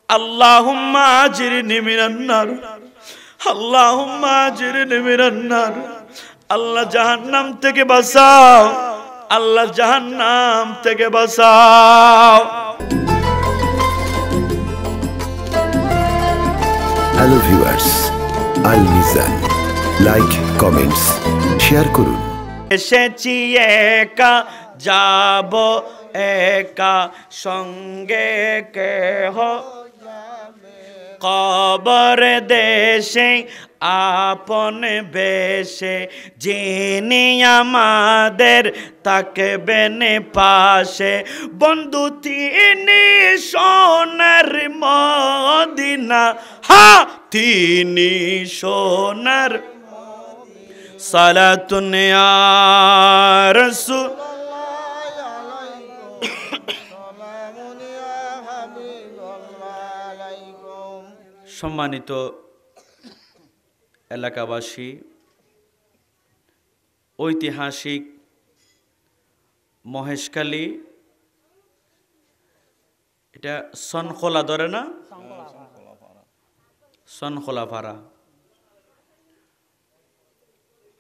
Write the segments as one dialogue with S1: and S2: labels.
S1: আল্লাহুম্মা আজিরনি মিনান নার, আল্লাহুম্মা আজিরনি মিনান নার। আল্লাহ জাহান্নাম থেকে বাঁচাও, আল্লাহ জাহান্নাম থেকে বাঁচাও।
S2: হ্যালো ভিউয়ার্স, আল মিজান, লাইক, কমেন্টস, শেয়ার করুন।
S1: এসেছি একা, যাব একা, সঙ্গে কেহ কবর দেশে আপন বেশে, যিনি আমাদের থাকবেন পাশে। বন্ধু তিনি সোনার মদিনা, হা তিনি সোনার। সালাতুন ইয়া রাসূল, সম্মানিত এলাকাবাসী, ঐতিহাসিক মহেশখালী, এটা সনখোলা ধরে না, সনখোলাপাড়া।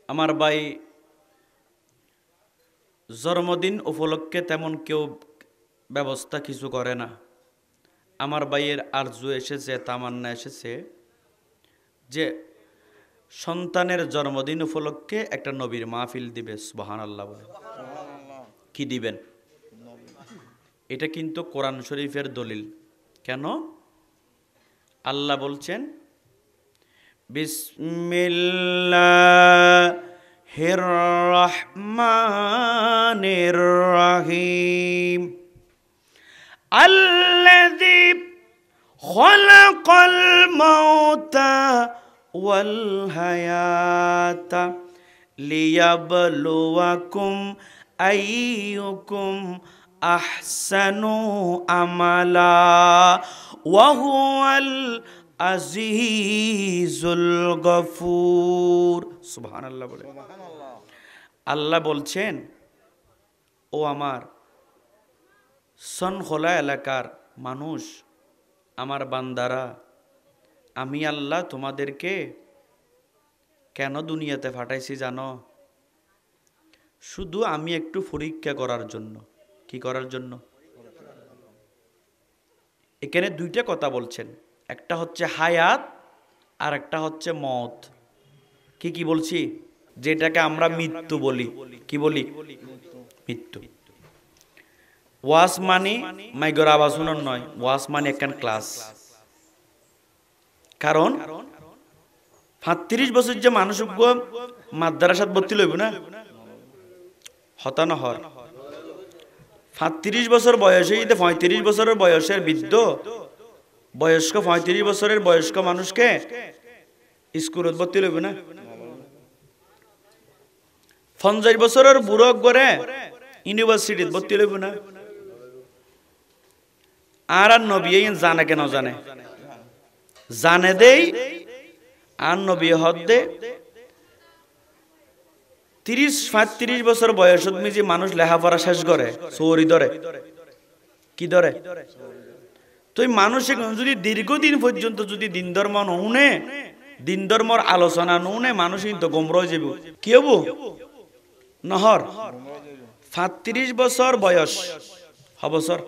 S1: আমার ভাই জন্মদিন উপলক্ষে তেমন কেউ ব্যবস্থা কিছু করে না। আমার ভাইয়ের আরজু এসেছে, তামান্না এসেছে যে সন্তানের জন্মদিন উপলক্ষে একটা নবীর মাহফিল দিবে। সুবহানাল্লাহ বলে। কি দিবেন? এটা কিন্তু কোরআন শরীফের দলিল। কেন? আল্লাহ বলছেন বিসমিল্লাহির রহমানির রহিম, আল্লাযী খালাকাল মাউতা ওয়াল হায়াতা লিয়াবলুয়াকুম আইয়ুকুম আহসানু আমালা ওয়া হুয়াল আজিজুল গফুর। সুবহানাল্লাহ বলে। আল্লাহ বলছেন, ও আমার সনখোলা এলাকার মানুষ, আমার বান্দারা, আমি আল্লাহ তোমাদেরকে কেন দুনিয়াতে পাঠাইছি জানো? শুধু আমি একটু পরীক্ষা করার জন্য। কি করার জন্য? এখানে দুইটা কথা বলছেন, একটা হচ্ছে হায়াত আর একটা হচ্ছে মওত। কি কি বলছি? যেটাকে আমরা মৃত্যু বলি। কি বলি? মৃত্যু। ওয়াজ মানে মাইগর আওয়াজ শুনুন নয়, ওয়াজ মানে একখান ক্লাস। কারণ 35 বছর যে মানুষ মাদ্রাসাত ভর্তি লইব না, হতানো হর 35 বছর বয়সে, 35 বছরের বয়সের বৃদ্ধ বয়স্ক, 35 বছরের বয়স্ক মানুষকে স্কুলত ভর্তি লইব না। 50 বছরের বুড়ো করে ইউনিভার্সিটিত ভর্তি লইব না। আর নবী জানে কেন? জানে জানে দেই। আর নবী হদ্দে 30-35 বছর বয়সত মিজি মানুষ লেখাপড়া শেষ করে চোরি ধরে। কি ধরে? তুই মানুষ যদি দীর্ঘদিন পর্যন্ত যদি দিন ধর্ম নুনে, দিন ধর্মর আলোচনা নুনে, মানুষ কিন্তু গোমরা হয়ে যাব। কি হব? নহর 35 বছর বয়স হবছর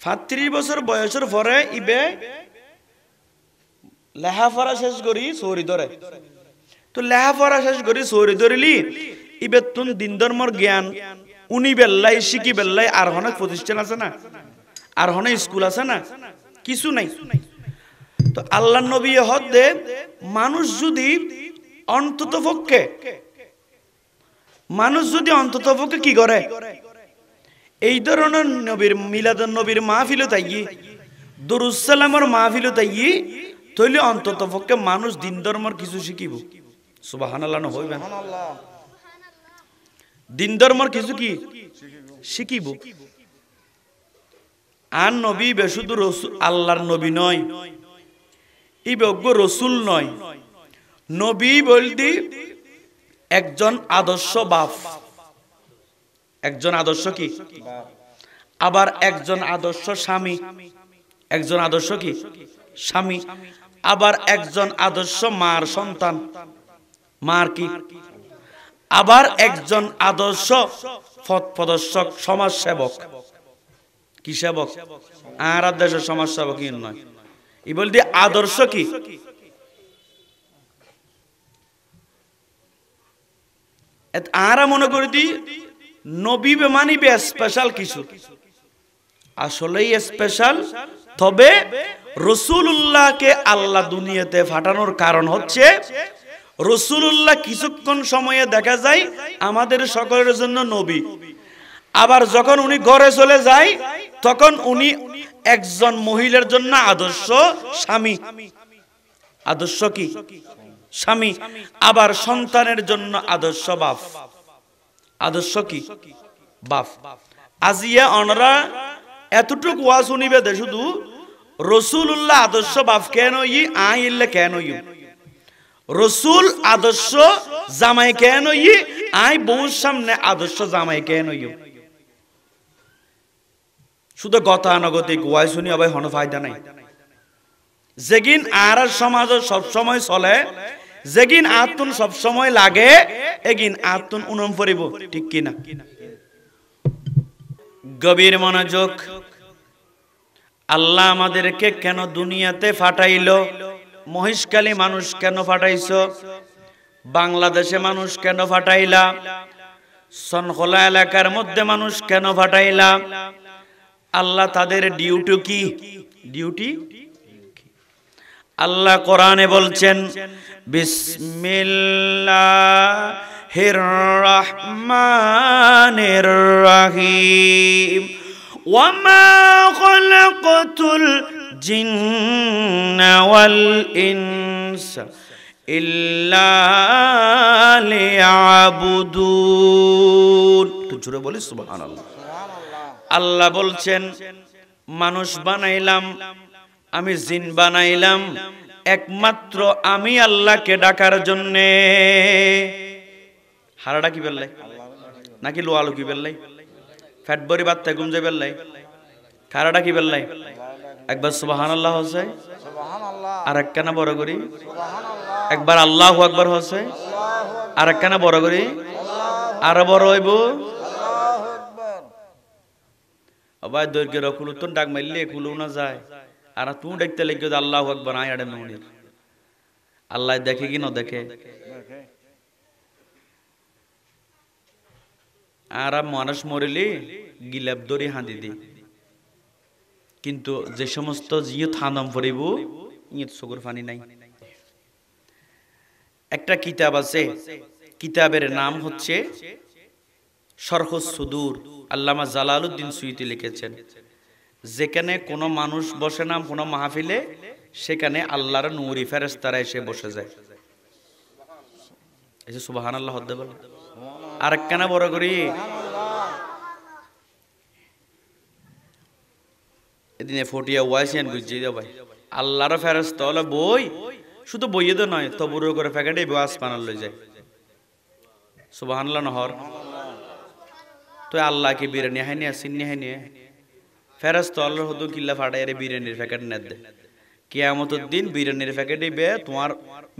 S1: 35 বছর বয়সের পরে ইবে লেখাপড়া শেষ করি চোরি ধরে। তো লেখাপড়া শেষ করি চোরি ধরিলি ইবে তুন দিন ধর্মর জ্ঞান উনি বেল্লাই শিখি বেল্লাই আর অনেক প্রতিষ্ঠান আছে না, আর অনেক স্কুল আছে না, কিছু নাই। তো আল্লাহ নবী হদ্দে মানুষ যদি অন্তত পক্ষে কি করে, এই ধরনের নবীর মিলাদুন নবীর মাহফিল তাইয়ি, দুরুদ সালামের মাহফিল তাইয়ি, তইলে অন্তত পক্ষে মানুষ দিন ধর্মর কিছু শিখিব। সুবহানাল্লাহ না হইবেন? দিন ধর্মর কিছু কি শিখিব। আর নবী শুধু আল্লাহর নবী নয়, এই বজ্ঞ রসুল নয়, নবী বলতে একজন আদর্শ বাপ, একজন আদর্শ কি, আবার একজন আদর্শ স্বামী, একজন আদর্শ কি স্বামী, আবার একজন আদর্শ মার সন্তান, মার কি, আবার একজন আদর্শ পথ প্রদর্শক সমাজ সেবক, কি সেবক, আর দেশের সমাজ সেবক নয়, এই বলতে আদর্শ কি, আরা মনে করি দি নবী মানিবে স্পেশাল কিছু, আসলেই স্পেশাল। তবে রাসূলুল্লাহকে আল্লাহ দুনিয়াতে পাঠানোর কারণ হচ্ছে রাসূলুল্লাহ কিছুক্ষণ সময়ে দেখা যায় আমাদের সকলের জন্য নবী, আবার যখন উনি ঘরে চলে যায় তখন উনি একজন মহিলার জন্য আদর্শ স্বামী, আদর্শ কি স্বামী, আবার সন্তানের জন্য আদর্শ বাপ, আদর্শ কি বাপ। আজিয়া অনরা এতটুক ওয়াজ শুনিবে দে শুধু রাসূলুল্লাহ আদর্শ বাপ কেন ই আইলে কেন ই, রাসূল আদর্শ জামাই কেন ই আই বউর সামনে আদর্শ জামাই কেন ই, শুধু গতানুগতিক ওয়াজ শুনি আবার হন ফায়দা নাই। যেগিন আর সমাজ সব সময় চলে, যেগিন আতুন সব সময় লাগে, এগিন আতুন উনম পড়িব, ঠিক কি না? গভীর মনোযোগ। আল্লাহ আমাদেরকে কেন দুনিয়াতে পাঠাইলো? মহেশখালী মানুষ কেন পাঠাইছো? বাংলাদেশে মানুষ কেন পাঠাইলা? সনখোলা এলাকার মধ্যে মানুষ কেন পাঠাইলা? আল্লাহ তাদের ডিউটি কি? ডিউটি আল্লাহ কোরআনে বলছেন বিসমিল্লাহির রহমানির রহিম ওয়া মা খালাকাতুল জিন্না ওয়াল ইনসা ইল্লা লিয়াবুদুন। তো জোরে বলি সুবহানাল্লাহ। আল্লাহ বলছেন মানুষ বানাইলাম, আমি জিন বানাইলাম একমাত্র আমি আল্লাহকে ডাকার জন্যে। হারাটা কি বেললাই নাকি লোয়ালু কি বেললাই, ফ্যাট বড়ি বাত্তা গুমজে বেললাই, খারাটা কি বেললাই? একবার সুবহানাল্লাহ হচ্ছে, আর একখানা বড় করি, একবার আল্লাহু আকবার হচ্ছে, আর একখানা বড় করি, আরো বড় হইব। আবার দৈর্ঘ্যের কুলুতন ডাক মারলে কুলু না যায়, আর তুই দেখতে লেগে আল্লাহু আকবার আয় আড়ে মনির। আল্লাহ দেখে কি না দেখে? আর মানুষ মরিলি গিলাপ দড়ি হাঁদি দি, কিন্তু যে সমস্ত জিও থানম পড়িব ইয়ে চকুর পানি নাই। একটা কিতাব আছে, কিতাবের নাম হচ্ছে শরহুস সুদূর, আল্লামা জালালউদ্দিন সুয়ুতী লিখেছেন। যেখানে কোনো মানুষ বসে না কোনো মাহফিলে, সেখানে আল্লাহর নূরি ফেরেশতারা এসে বসে যায়। এই যে সুবহানাল্লাহ হদ্দে বল, আর একখানা বড় করি। এদিনে ফটিয়া ওয়াইসিয়ান বুঝিয়ে দাও ভাই, আল্লাহর ফেরেশতা হলো বই, শুধু বইয়ে তো নয়, তবুরও করে প্যাকেটে ওয়াজ বানাল লই যায়। সুবহানাল্লাহ নহর তো আল্লাহকে বিরিয়ানি হাইনি আসিনি হাইনি ফেরেশতা আল্লাহর হদু কিল্লা ফাটায় রে বিরিয়ানির প্যাকেট নে দে। কিয়ামতের দিন বিরিয়ানির প্যাকেটে বে তোমার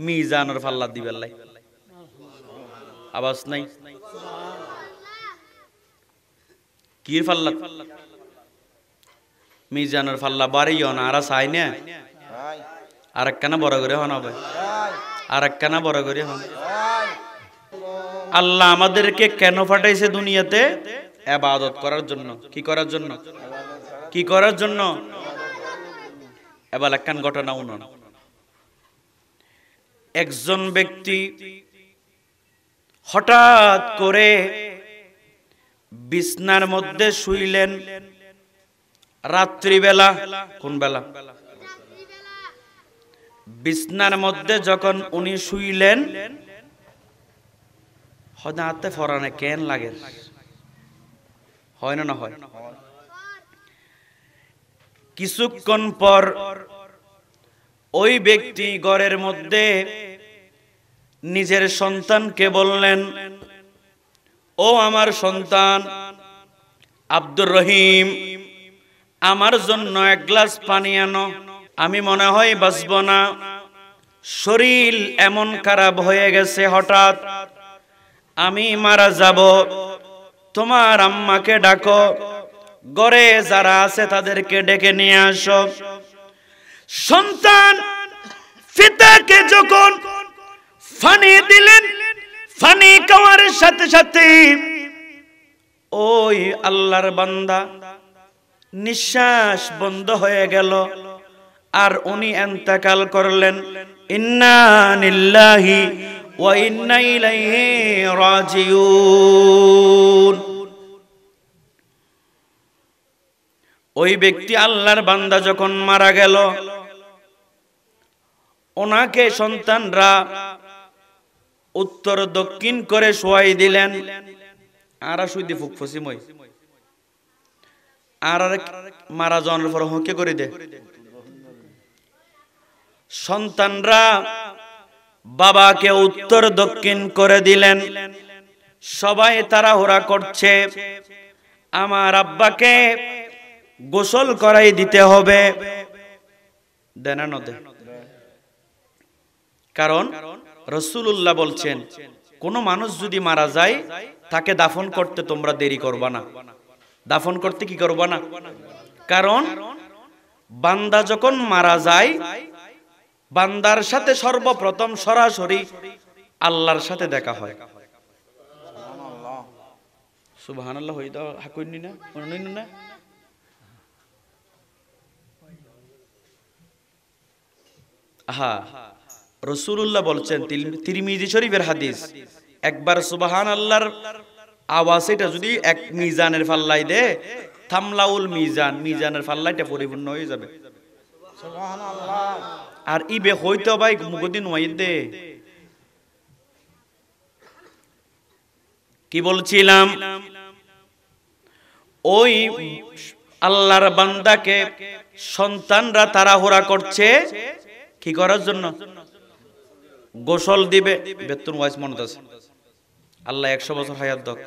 S1: মিজানের ফাল্লা দিবেল লাই। আওয়াজ নাই কির ফাল্লা? মিজানের ফাল্লা বাড়িও না, আর চাই না আর একখানা বড় করে হন হবে, আর একখানা বড় করে হন। আল্লাহ আমাদেরকে কেন পাঠাইছে দুনিয়াতে? ইবাদত করার জন্য। কি করার জন্য? কি করার জন্য? এবার একখান ঘটনা উনুন। একজন ব্যক্তি হঠাৎ করে বিছনার মধ্যে শুইলেন রাত্রিবেলা। কোন বেলা? বিছনার মধ্যে যখন উনি শুইলেন, হঠাৎ ফরানে কেন লাগে? হয় না না হয়? কিছুক্ষণ পর ওই ব্যক্তি ঘরের মধ্যে নিজের সন্তানকে বললেন, ও আমার সন্তান আব্দুর রহিম, আমার জন্য এক গ্লাস পানি আনো, আমি মনে হয় বাঁচব না, শরীর এমন খারাপ হয়ে গেছে, হঠাৎ আমি মারা যাব, তোমার আম্মাকে ডাকো, ঘরে যারা আছে তাদেরকে ডেকে নিয়ে আসো। সন্তান পিতাকে যখন পানি দিলেন, পানি খাওয়ার সাথে সাথে ওই আল্লাহর বান্দা নিঃশ্বাস বন্ধ হয়ে গেল, আর উনি ইন্তেকাল করলেন। ইন্না লিল্লাহি ওয়া ইন্না ইলাইহি রাজিউন। ওই ব্যক্তি আল্লাহর বান্দা যখন মারা গেল, ওনাকে সন্তানরা উত্তর দক্ষিণ করে শোয়াই দিলেন। আর শুইতে ফুকফুসি মই আর মারা যাওয়ার পর হকে করে দে। সন্তানরা বাবাকে উত্তর দক্ষিণ করে দিলেন। সবাই তাড়াহুড়া করছে, আমার আব্বাকে গোসল করাই দিতে হবে। দেন না দে, কারণ রাসূলুল্লাহ বলছেন কোন মানুষ যদি মারা যায় তাকে দাফন করতে তোমরা দেরি করবা না। দাফন করতে কি করবা না? কারণ বান্দা যখন মারা যায়, বান্দার সাথে সর্বপ্রথম সরাসরি আল্লাহর সাথে দেখা হয়। সুবহানাল্লাহ। হই দাও হাকুইনি না, মনে না? হ্যাঁ, রাসূলুল্লাহ বলছেন, তিরমিজি শরীফের হাদিস, একবার সুবহানাল্লাহর আওয়াজ এটা যদি এক মিজানের ফাল্লাই দে, থামলাউল মিজান, মিজানের ফাল্লাইটা পরিপূর্ণ হয়ে যাবে। সুবহানাল্লাহ। আর ইবে হইতো ভাই মুগদিন ওয়াইদ দে। কি বলছিলাম? ওই আল্লাহর বান্দাকে সন্তানরা তাড়াহুড়া করছে কি করার জন্য? গোসল দিবে। বেতন ওয়াইস মনে আছে, আল্লাহ 100 বছর হায়াত দক।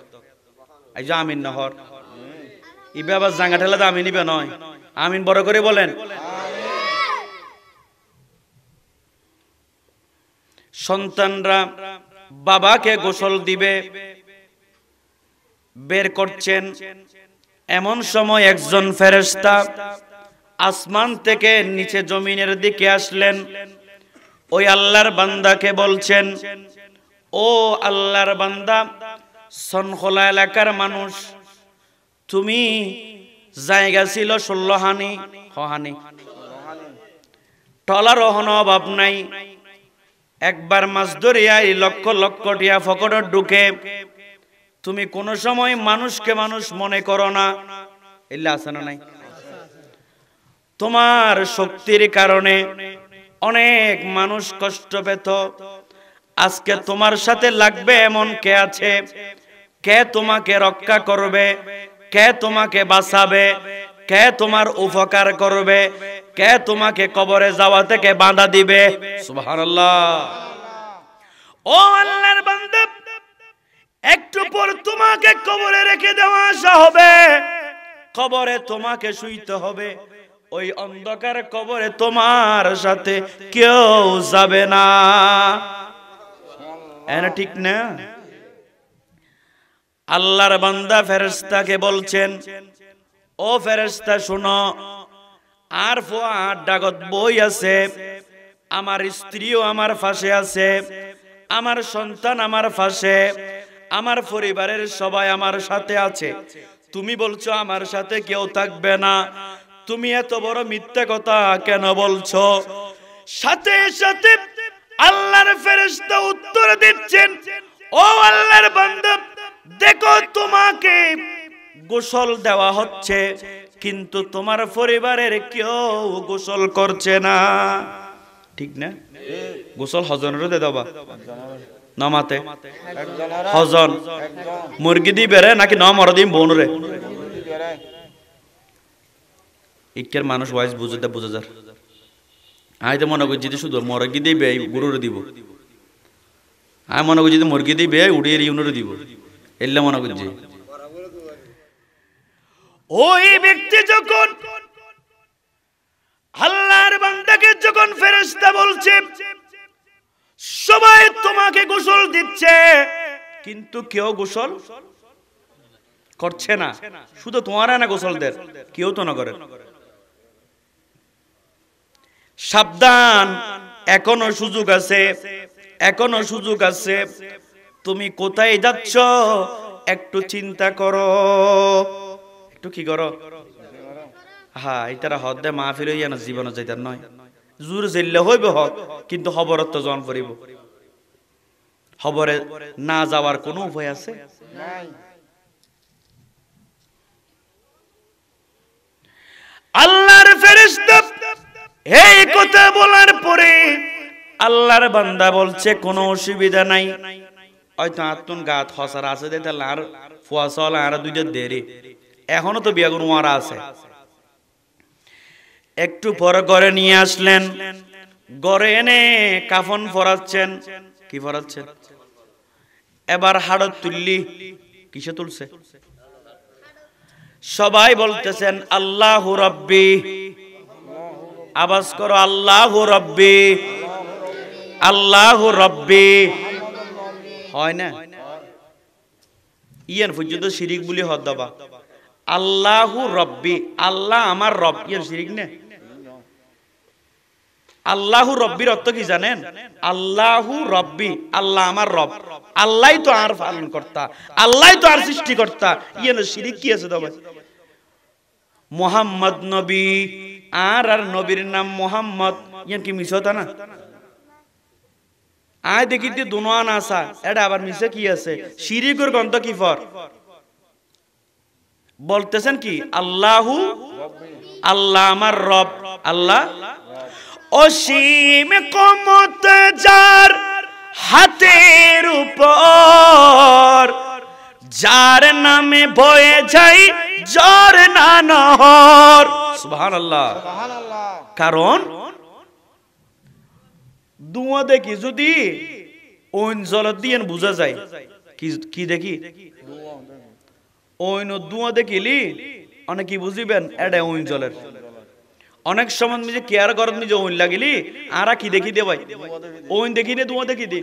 S1: এই যে আমিন নহর ইবে আবার জাঙ্গা ঠেলা আমিন নিবে নয়, আমিন বড় করে বলেন। সন্তানরা বাবাকে গোসল দিবে, বের করছেন। এমন সময় একজন ফেরেশতা আসমান থেকে নিচে জমিনের দিকে আসলেন। ওই আল্লাহর বান্দাকে বলছেন, ও আল্লাহর বান্দা, সনখোলা এলাকার মানুষ, তুমি জায়গা ছিল 16 হানি, হানি টলার ওহন অভাব নাই। একবার মাছ ধরিয়াই লক্ষ লক্ষ টিয়া ফকটে ঢুকে, তুমি কোন সময় মানুষকে মানুষ মনে করো না। এল্লা আছে না নাই? তোমার শক্তির কারণে অনেক মানুষ কষ্ট পেত। আজকে তোমার সাথে লাগবে এমন কে আছে? কে তোমাকে রক্ষা করবে? কে তোমাকে বাঁচাবে? কে তোমার উপকার করবে? কে তোমাকে কবরে যাওয়া থেকে বাধা দিবে? সুবহানাল্লাহ। ও আল্লাহর বান্দা, একটু পর তোমাকে কবরে রেখে দেওয়া আসা হবে। কবরে তোমাকে শুইতে হবে। ওই অন্ধকার কবরে তোমার সাথে কেউ যাবে না। এনা ঠিক না? আল্লাহর বান্দা ফেরেশতাকে বলছেন, ও ফেরেশতা শোনো, আর ফুয়ার ডাগত বই আছে, আমার স্ত্রীও আমার পাশে আছে, আমার সন্তান আমার পাশে, আমার পরিবারের সবাই আমার সাথে আছে। তুমি বলছো আমার সাথে কেউ থাকবে না, তুমি এত বড় মিথ্যা কথা কেন বলছো? সাথে সাথে আল্লাহর ফেরেশতা উত্তর দিচ্ছেন, ও আল্লাহর বান্দা, দেখো তোমাকে গোসল দেওয়া হচ্ছে, কিন্তু তোমার পরিবারের কেউ গোসল করছে না। ঠিক না? গোসল হজনের দে দেবা নমাতে হজন মুরগি দিবে রে নাকি নমর দিম বোন রে? ইকের মানুষ ওয়াইজ বুঝতে বুঝে যার। আই তো মনে করি যদি শুধু মুরগি দিবে গরুরে দিব, আমি মনে করি যদি মুরগি দিবে উড়িয়ে ইউনুরে দিব, এলে মনে করছি। ওই ব্যক্তি যখন আল্লাহর বান্দাকে যখন ফেরেশতা বলছে সবাই তোমাকে গোসল দিচ্ছে, কিন্তু কেউ গোসল করছে না, শুধু তোমার না গোসল দের, কেউ তো না করে। সাবধান, এখনো সুযোগ আছে, এখনো সুযোগ আছে। তুমি কোথায় যাচ্ছ একটু চিন্তা করো, একটু কি করো। হ্যাঁ, এটারা হদ দে মাহফিল হইয়া না, জীবনে যাইতার নয়। জোর জেললে হইব হক, কিন্তু খবরত তো জন পড়িব। খবরে না যাওয়ার কোনো উপায় আছে? আল্লাহর ফেরেশতা এই কথা বলার পরে আল্লাহর বান্দা বলছে কোনো অসুবিধা নাই, হয়তো আত্মন গাত হসার আছে দে, তাহলে আর ফুয়াশল আর দুইটা দেরি, এখনো তো বিয়াগুন ওয়ারা আছে। একটু পরে ঘরে নিয়ে আসলেন, ঘরে এনে কাফন পরাচ্ছেন। কি পরাচ্ছেন? এবার হাড়ত তুললি, কিসে তুলছে? সবাই বলতেছেন আল্লাহু রাব্বি, আওয়াজ করো আল্লাহু রাব্বি, আল্লাহু রাব্বি। হয় না? ইয়ান পর্যন্ত শিরিক বলি হদ দাবা। আল্লাহু রাব্বি, আল্লাহ আমার রব, ইয়ান শিরিক না? আল্লাহু রব্বির অর্থ কি জানেন? আল্লাহু রব্বি, আল্লাহ আমার রব, আল্লাহই তো আর পালন কর্তা, আল্লাহই তো আর সৃষ্টিকর্তা। ইয়ান শিরিক কি আছে তবে? মুহাম্মদ নবী, আর নবীর নাম মুহাম্মদ, ইয়ান কি মিছতা না? আয় দেখি যে দুনোয়ান আসা, এটা আবার মিছে কি আছে? শিরিকের গন্ধ কি ফর? বলতেছেন কি আল্লাহু, আল্লাহ আমার রব, আল্লাহ অসীম ক্ষমতা যার হাতের উপর, যার নামে বয়ে যাই ঝরনা নহর। সুবহানাল্লাহ। কারণ দুয়া দেখি যদি ওইন জল দিয়ে বুঝা যায়, কি দেখি ওইন দুয়া দেখিলি অনেক কি বুঝিবেন এটা ওইন জলের। অনেক সময় নিজে কেয়ার করত নিজে ওইন লাগিলি আর কি দেখি দে ভাই, ওইন দেখি দে দুয়া দেখি দে,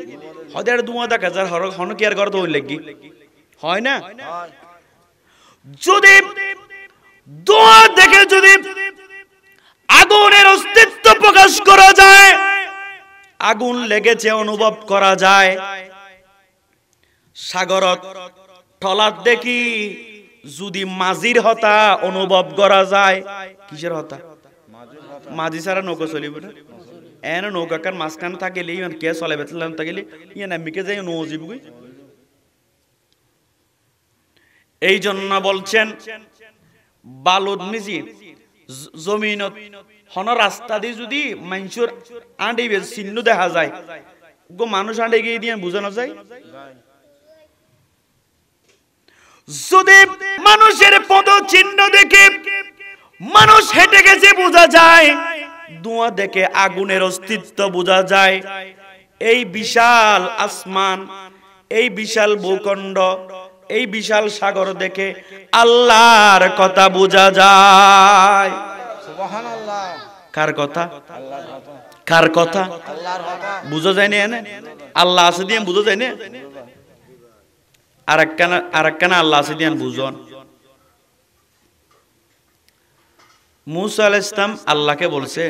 S1: হয়তো এটা দুয়া দেখা যার হন কেয়ার করত ওইন লাগি, হয় না? যদি দোয়া দেখে যদি আগুনের অস্তিত্ব প্রকাশ করা যায়, আগুন লেগেছে অনুভব করা যায়, সাগরত টলাত দেখি যদি মাঝির হতা অনুভব করা যায়। কিসের হতা? মাঝি ছাড়া নৌকা চলিব না। এন নৌকাকার মাঝখান থাকিলে ইয়ান কে চলে বেতলাম থাকিলে ইয়ান আমিকে যাই নজিব। এই জন্য বলছেন বালুদ মিজি জমিনত হন রাস্তা দিয়ে যদি মানুষের আঁড়িবে চিহ্ন দেখা যায়, গো মানুষ আঁড়ে গিয়ে দিয়ে বোঝানো যায়। যদি মানুষের পদ চিহ্ন দেখে মানুষ হেঁটে গেছে বোঝা যায়, ধোঁয়া দেখে আগুনের অস্তিত্ব বোঝা যায়। এই বিশাল আসমান, এই বিশাল ভূখণ্ড, এই বিশাল সাগর দেখে আল্লাহর কথা বোঝা যায়। সুবহানাল্লাহ। কার কথা? আল্লাহর কথা। কার কথা? আল্লাহর কথা। বুঝা যায় না? এনে আল্লাহ আছে দিয়ে বুঝা যায় না? আরেকখানা আল্লাহ আছে দিয়ে বুঝন। মুসা আলাইহিস সালাম আল্লাহকে বলছে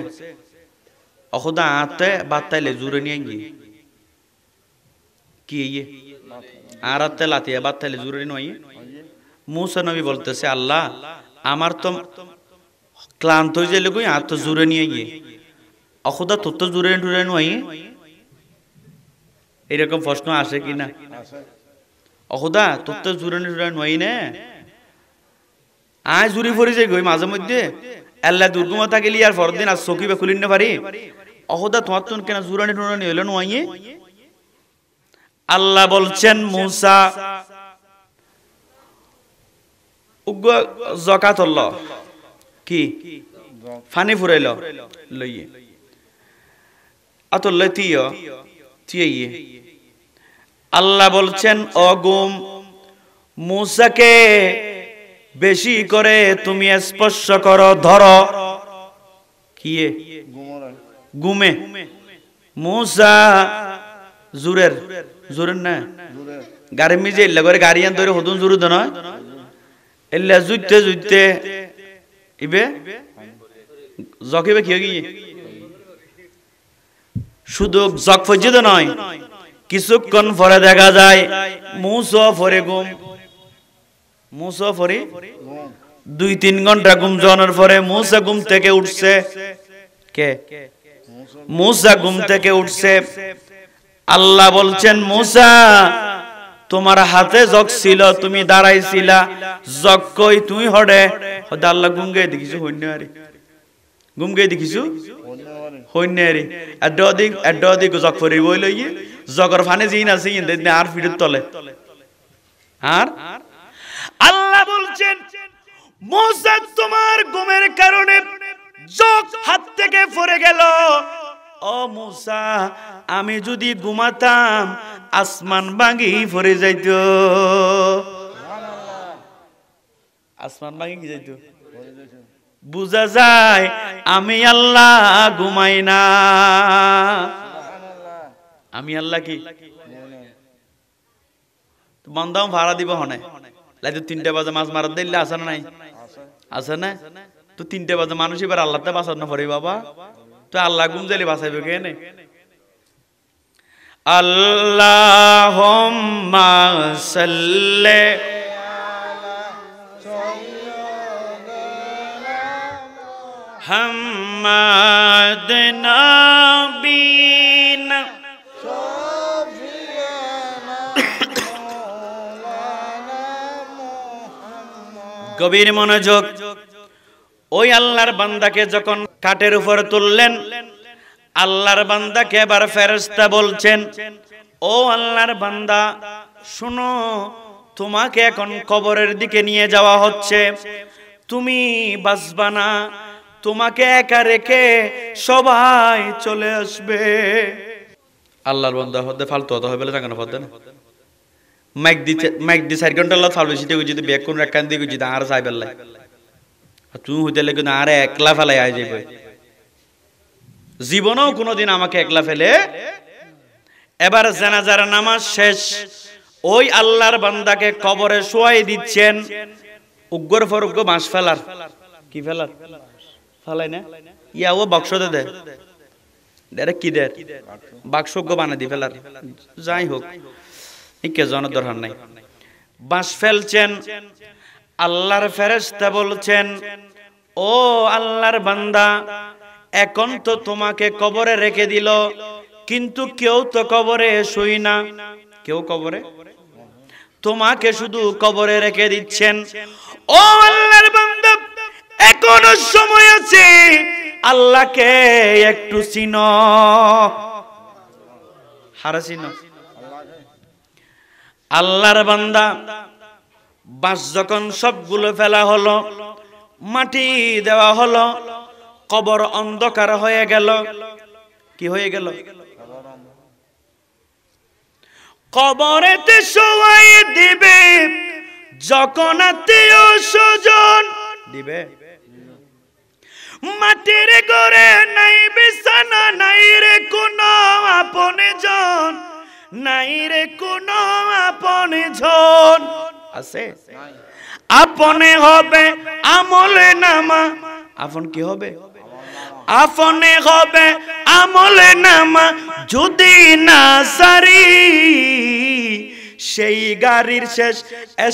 S1: অখুদা আতে বাতাইলে জুরে নিয়ে গিয়ে কি ইয়ে আরাতে লাতিয়া বাতাইলে জুরে নিয়ে। মুসা নবী বলতেছে আল্লাহ আমার তো ক্লান্ত হয়ে যাইলে কই আর তো জুরে নিয়ে গিয়ে অখুদা তোর তো জুরে টুরে নয়। এরকম প্রশ্ন আসে কিনা? অখুদা তোর তো জুরে টুরে নয় না, আয় জুরি ফরি যাই গই মাঝে মধ্যে আল্লাহ দুর্গমতা গেলি আর পরদিন আর চকি বা খুলিন না পারি। অহদা তোমার তো কেন জুরানি টুরানি হইল নয়? আল্লাহ বলছেন মুসা জকাত কি ফানি ফুরাইল লইয়ে আতল তিয়ে। আল্লাহ বলছেন অগুম মুসাকে বেশি করে তুমি স্পর্শ করো, ধরো। কিয়ে গুমে মুসা জুরের জুরের না গাড়ি মিজে এল্লা করে গাড়ি আন ধরে হদুন জুরু দন এল্লা জুইতে জুইতে ইবে জকিবে কি গিয়ে শুধু জক ফজিদ নয় কিছুক্ষণ পরে দেখা যায় মুসা পরে ঘুম মুসা পরে 2-3 ঘন্টা ঘুম যাওয়ার পরে মুসা ঘুম থেকে উঠছে কে মুসা ঘুম থেকে উঠছে আল্লাহ বলছেন মুসা তোমার হাতে জগ ছিল তুমি দাঁড়াইছিলা জগ কই তুই হড়ে হদা আল্লাহ ঘুম গিয়ে দেখিছো হইনারি ঘুম গিয়ে দেখিছো হইনারি এডদিক জগ ফরি বই লইয়ে জগর ফানে জিন আছে ইন্দে আর ফিরত তলে আর আল্লাহ বলছেন মুসা তোমার ঘুমের কারণে জগ হাত থেকে পড়ে গেল ও মুসা আমি যদি ঘুমাতাম আসমান ভাঙি পড়ে যাইতো আসমান ভাঙি কি যাইতো বুঝা যায় আমি আল্লাহ ঘুমাই না আমি আল্লাহ কি বন্দাও ভাড়া দিব হনে লাইতো 3টা বাজে মাছ মারার দিলে আছে না নাই আছে না তো 3টা বাজে মানুষ এবার আল্লাহতে বাঁচানো পড়ে বাবা তো আল্লাহ ঘুম যাইলে বাঁচাইবে কেনে আল্লাহুম্মা সাল্লি হাম্মাদ নাবিনা গভীর মনোযোগ ওই আল্লাহর বান্দাকে যখন কাঠের উপর তুললেন আল্লাহর বান্দাকে এবার ফেরেশতা বলছেন ও আল্লাহর বান্দা শুনো তোমাকে এখন কবরের দিকে নিয়ে যাওয়া হচ্ছে তুমি বাঁচবা না তোমাকে একা রেখে সবাই চলে আসবে আল্লাহর বান্দা হতে ফালতু হতে হবে জানা হতে না মাইক দি 4 ঘন্টা লা ফালবে সিতে যদি ব্যাক কোন রাখান দিকে যদি আর সাইবেল লাই তুমি হইতে লাগে না আরে একলা ফেলাই আই যাবে জীবনেও কোনোদিন আমাকে একলা ফেলে এবার জানাজার নামাজ শেষ ওই আল্লাহর বান্দাকে কবরে শোয়াই দিচ্ছেন উগ্র ফরুগ্র বাঁশ ফেলার কি ফেলার ফেলাই না ইয়া ও বাক্স দে ডাইরেক্ট কি দে বাক্সজ্ঞ বানা দি ফেলার যাই হোক কে জানার দরকার নাই বাঁশ ফেলছেন আল্লাহর ফেরেশতা বলছেন ও আল্লাহর বান্দা এখন তো তোমাকে কবরে রেখে দিল কিন্তু কেউ তো কবরে শুই না কেউ কবরে তোমাকে শুধু কবরে রেখে দিচ্ছেন ও আল্লাহর বান্দা এখনো সময় আছে আল্লাহকে একটু চিনো হারা চিনো আল্লাহর বান্দা বাঁশ যখন সবগুলো ফেলা হলো মাটি দেওয়া হলো কবর অন্ধকার হয়ে গেল কি হয়ে গেল কবরেতে শোয়াই দিবে যখন আত্মীয় স্বজন দিবে মাটির ঘরে নাই বিছানা নাই রে কোনো আপনজন নাই রে কোনো আপনজন আছে আপনে হবে আমলে নামা আপন কি হবে আপনে হবে আমলে নামা যদি না সারি সেই গাড়ির শেষ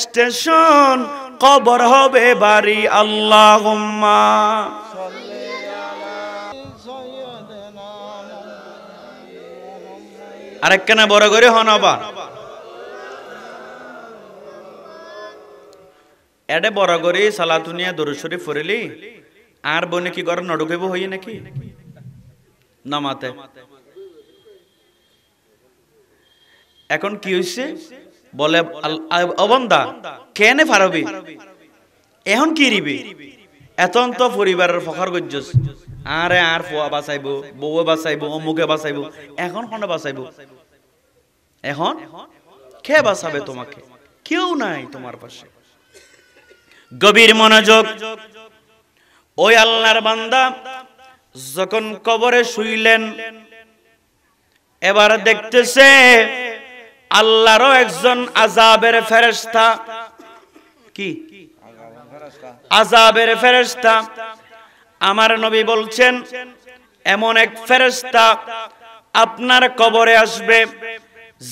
S1: স্টেশন কবর হবে বাড়ি আল্লাহুম্মা আরেকখানা বড় করে হনবা এডে বড় করে সালাতুনিয়া দরুদ শরীফ পড়লি আর বনে কি করে নডুকেব হই নাকি নামাতে এখন কি হইছে বলে অবন্দা কেনে পারবি এখন কি রিবি এতন তো পরিবারের ফখর গজ্জস আরে আর ফুয়া বাঁচাইবো বউ বাঁচাইবো অমুকে বাঁচাইবো এখন কোন বাঁচাইবো এখন কে বাঁচাবে তোমাকে কেউ নাই তোমার পাশে গভীর মনোযোগ ওই আল্লাহর বান্দা যখন কবরে শুইলেন, এবার দেখতেছে আল্লাহরও একজন আযাবের ফেরেশতা, কি আযাবের ফেরেশতা। আমার নবী বলছেন এমন এক ফেরেশতা আপনার কবরে আসবে,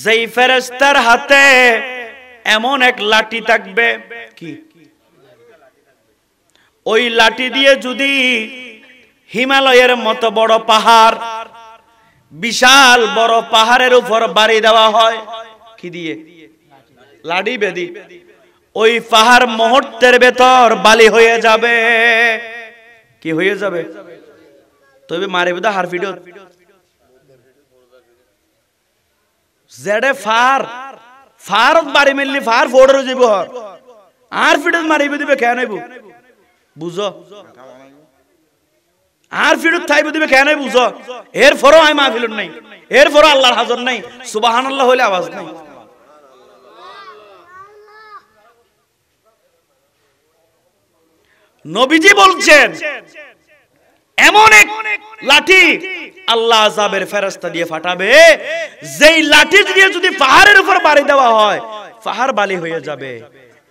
S1: যেই ফেরেশতার হাতে এমন এক লাঠি থাকবে, কি ওই লাঠি দিয়ে যদি হিমালয়ের মতো বড় পাহাড়, বিশাল বড় পাহাড়ের উপর বাড়ি দেওয়া হয়, কি দিয়ে? লাঠি বেদি। ওই পাহাড় মুহূর্তের ভেতর বালি হয়ে যাবে। কি হয়ে যাবে? তবে মারে বেদা হার ভিডিও জেডে ফার ফার বাড়ি মিললি ফার ফোড়র যাব আর ভিডিও মারিবে দিবে কেন আইবো বুঝো, আর ভিডিও থাইবে দিবে কেন বুঝো। এরপরও আই মাহফিল নাই, এরপরও আল্লাহর হাজর নাই, সুবহানাল্লাহ হইলে আওয়াজ নাই। নবীজি বলছেন এমন এক লাঠি আল্লাহ আযাবের ফেরেশতা দিয়ে ফাটাবে, যেই লাঠি দিয়ে যদি পাহাড়ের উপর বাড়ি দেওয়া হয় পাহাড় বালি হয়ে যাবে।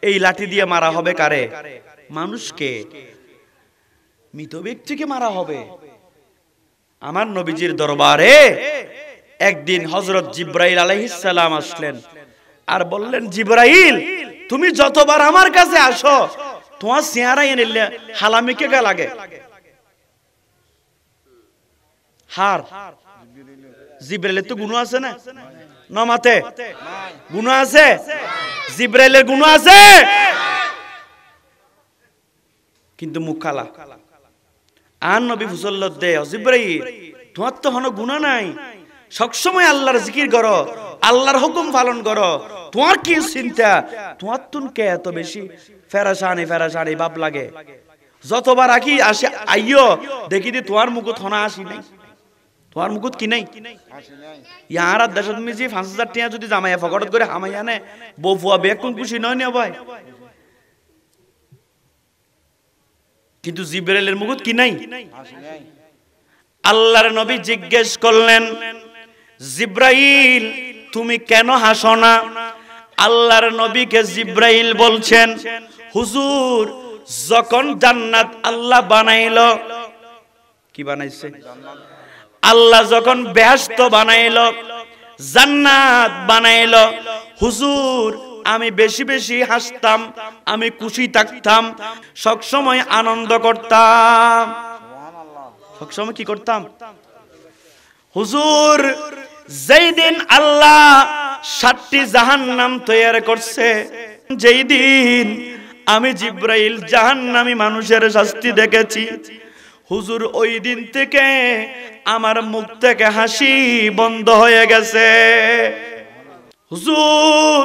S1: এই লাঠি দিয়ে মারা হবে কারে? মানুষকে, মৃত ব্যক্তিকে মারা হবে। আমার নবীজির দরবারে একদিন হযরত জিবরাইল আলাইহিস সালাম আসলেন আর বললেন, জিবরাইল তুমি যতবার আমার কাছে আসো তোমার চেহারা এনে হালামিকে গা লাগে। হার জিবরাইলের তো গুণ আছে না? নমাতে গুণ আছে, জিবরাইলের গুণ আছে, কিন্তু মুখ কালা। আর নবী ফুসল্লত দে, জিবরাইল তোমার তো হনো গুণ নাই, সবসময় আল্লাহর জিকির করো, আল্লাহর হুকুম পালন করো, তোমার কি চিন্তা? তোমার তুন কে এত বেশি ফেরাসানি ফেরাসানি বাপ লাগে? যতবার আকি আসে আইয়ো দেখি দি তোমার মুকুট হনা আসি নাই, তোমার মুকুট কি নাই? ইয়ার আর দেশত মিজি 5000 টাকা যদি জামাইয়া ফকরত করে হামাইয়া নে বউ ফুয়া বে কোন খুশি নয় না ভাই। কিন্তু জিবরাইলের মুকুট কি নাই? আল্লাহর নবী জিজ্ঞেস করলেন, জিবরাইল তুমি কেন হাসো না? আল্লাহর নবীকে জিবরাইল বলছেন, হুজুর যখন জান্নাত আল্লাহ বানাইলো, কি বানাইছে? আল্লাহ যখন বেহেশত বানাইলো, জান্নাত বানাইলো, হুজুর আমি বেশি বেশি হাসতাম, আমি খুশি থাকতাম, সব সময় আনন্দ করতাম। সব সময় কি করতাম? হুজুর যেই দিন আল্লাহ 7টি জাহান্নাম তৈরি করছে, যেই দিন আমি জিবরাইল জাহান্নামী মানুষের শাস্তি দেখেছি, হুজুর ওই দিন থেকে আমার মুখ থেকে হাসি বন্ধ হয়ে গেছে। হুজুর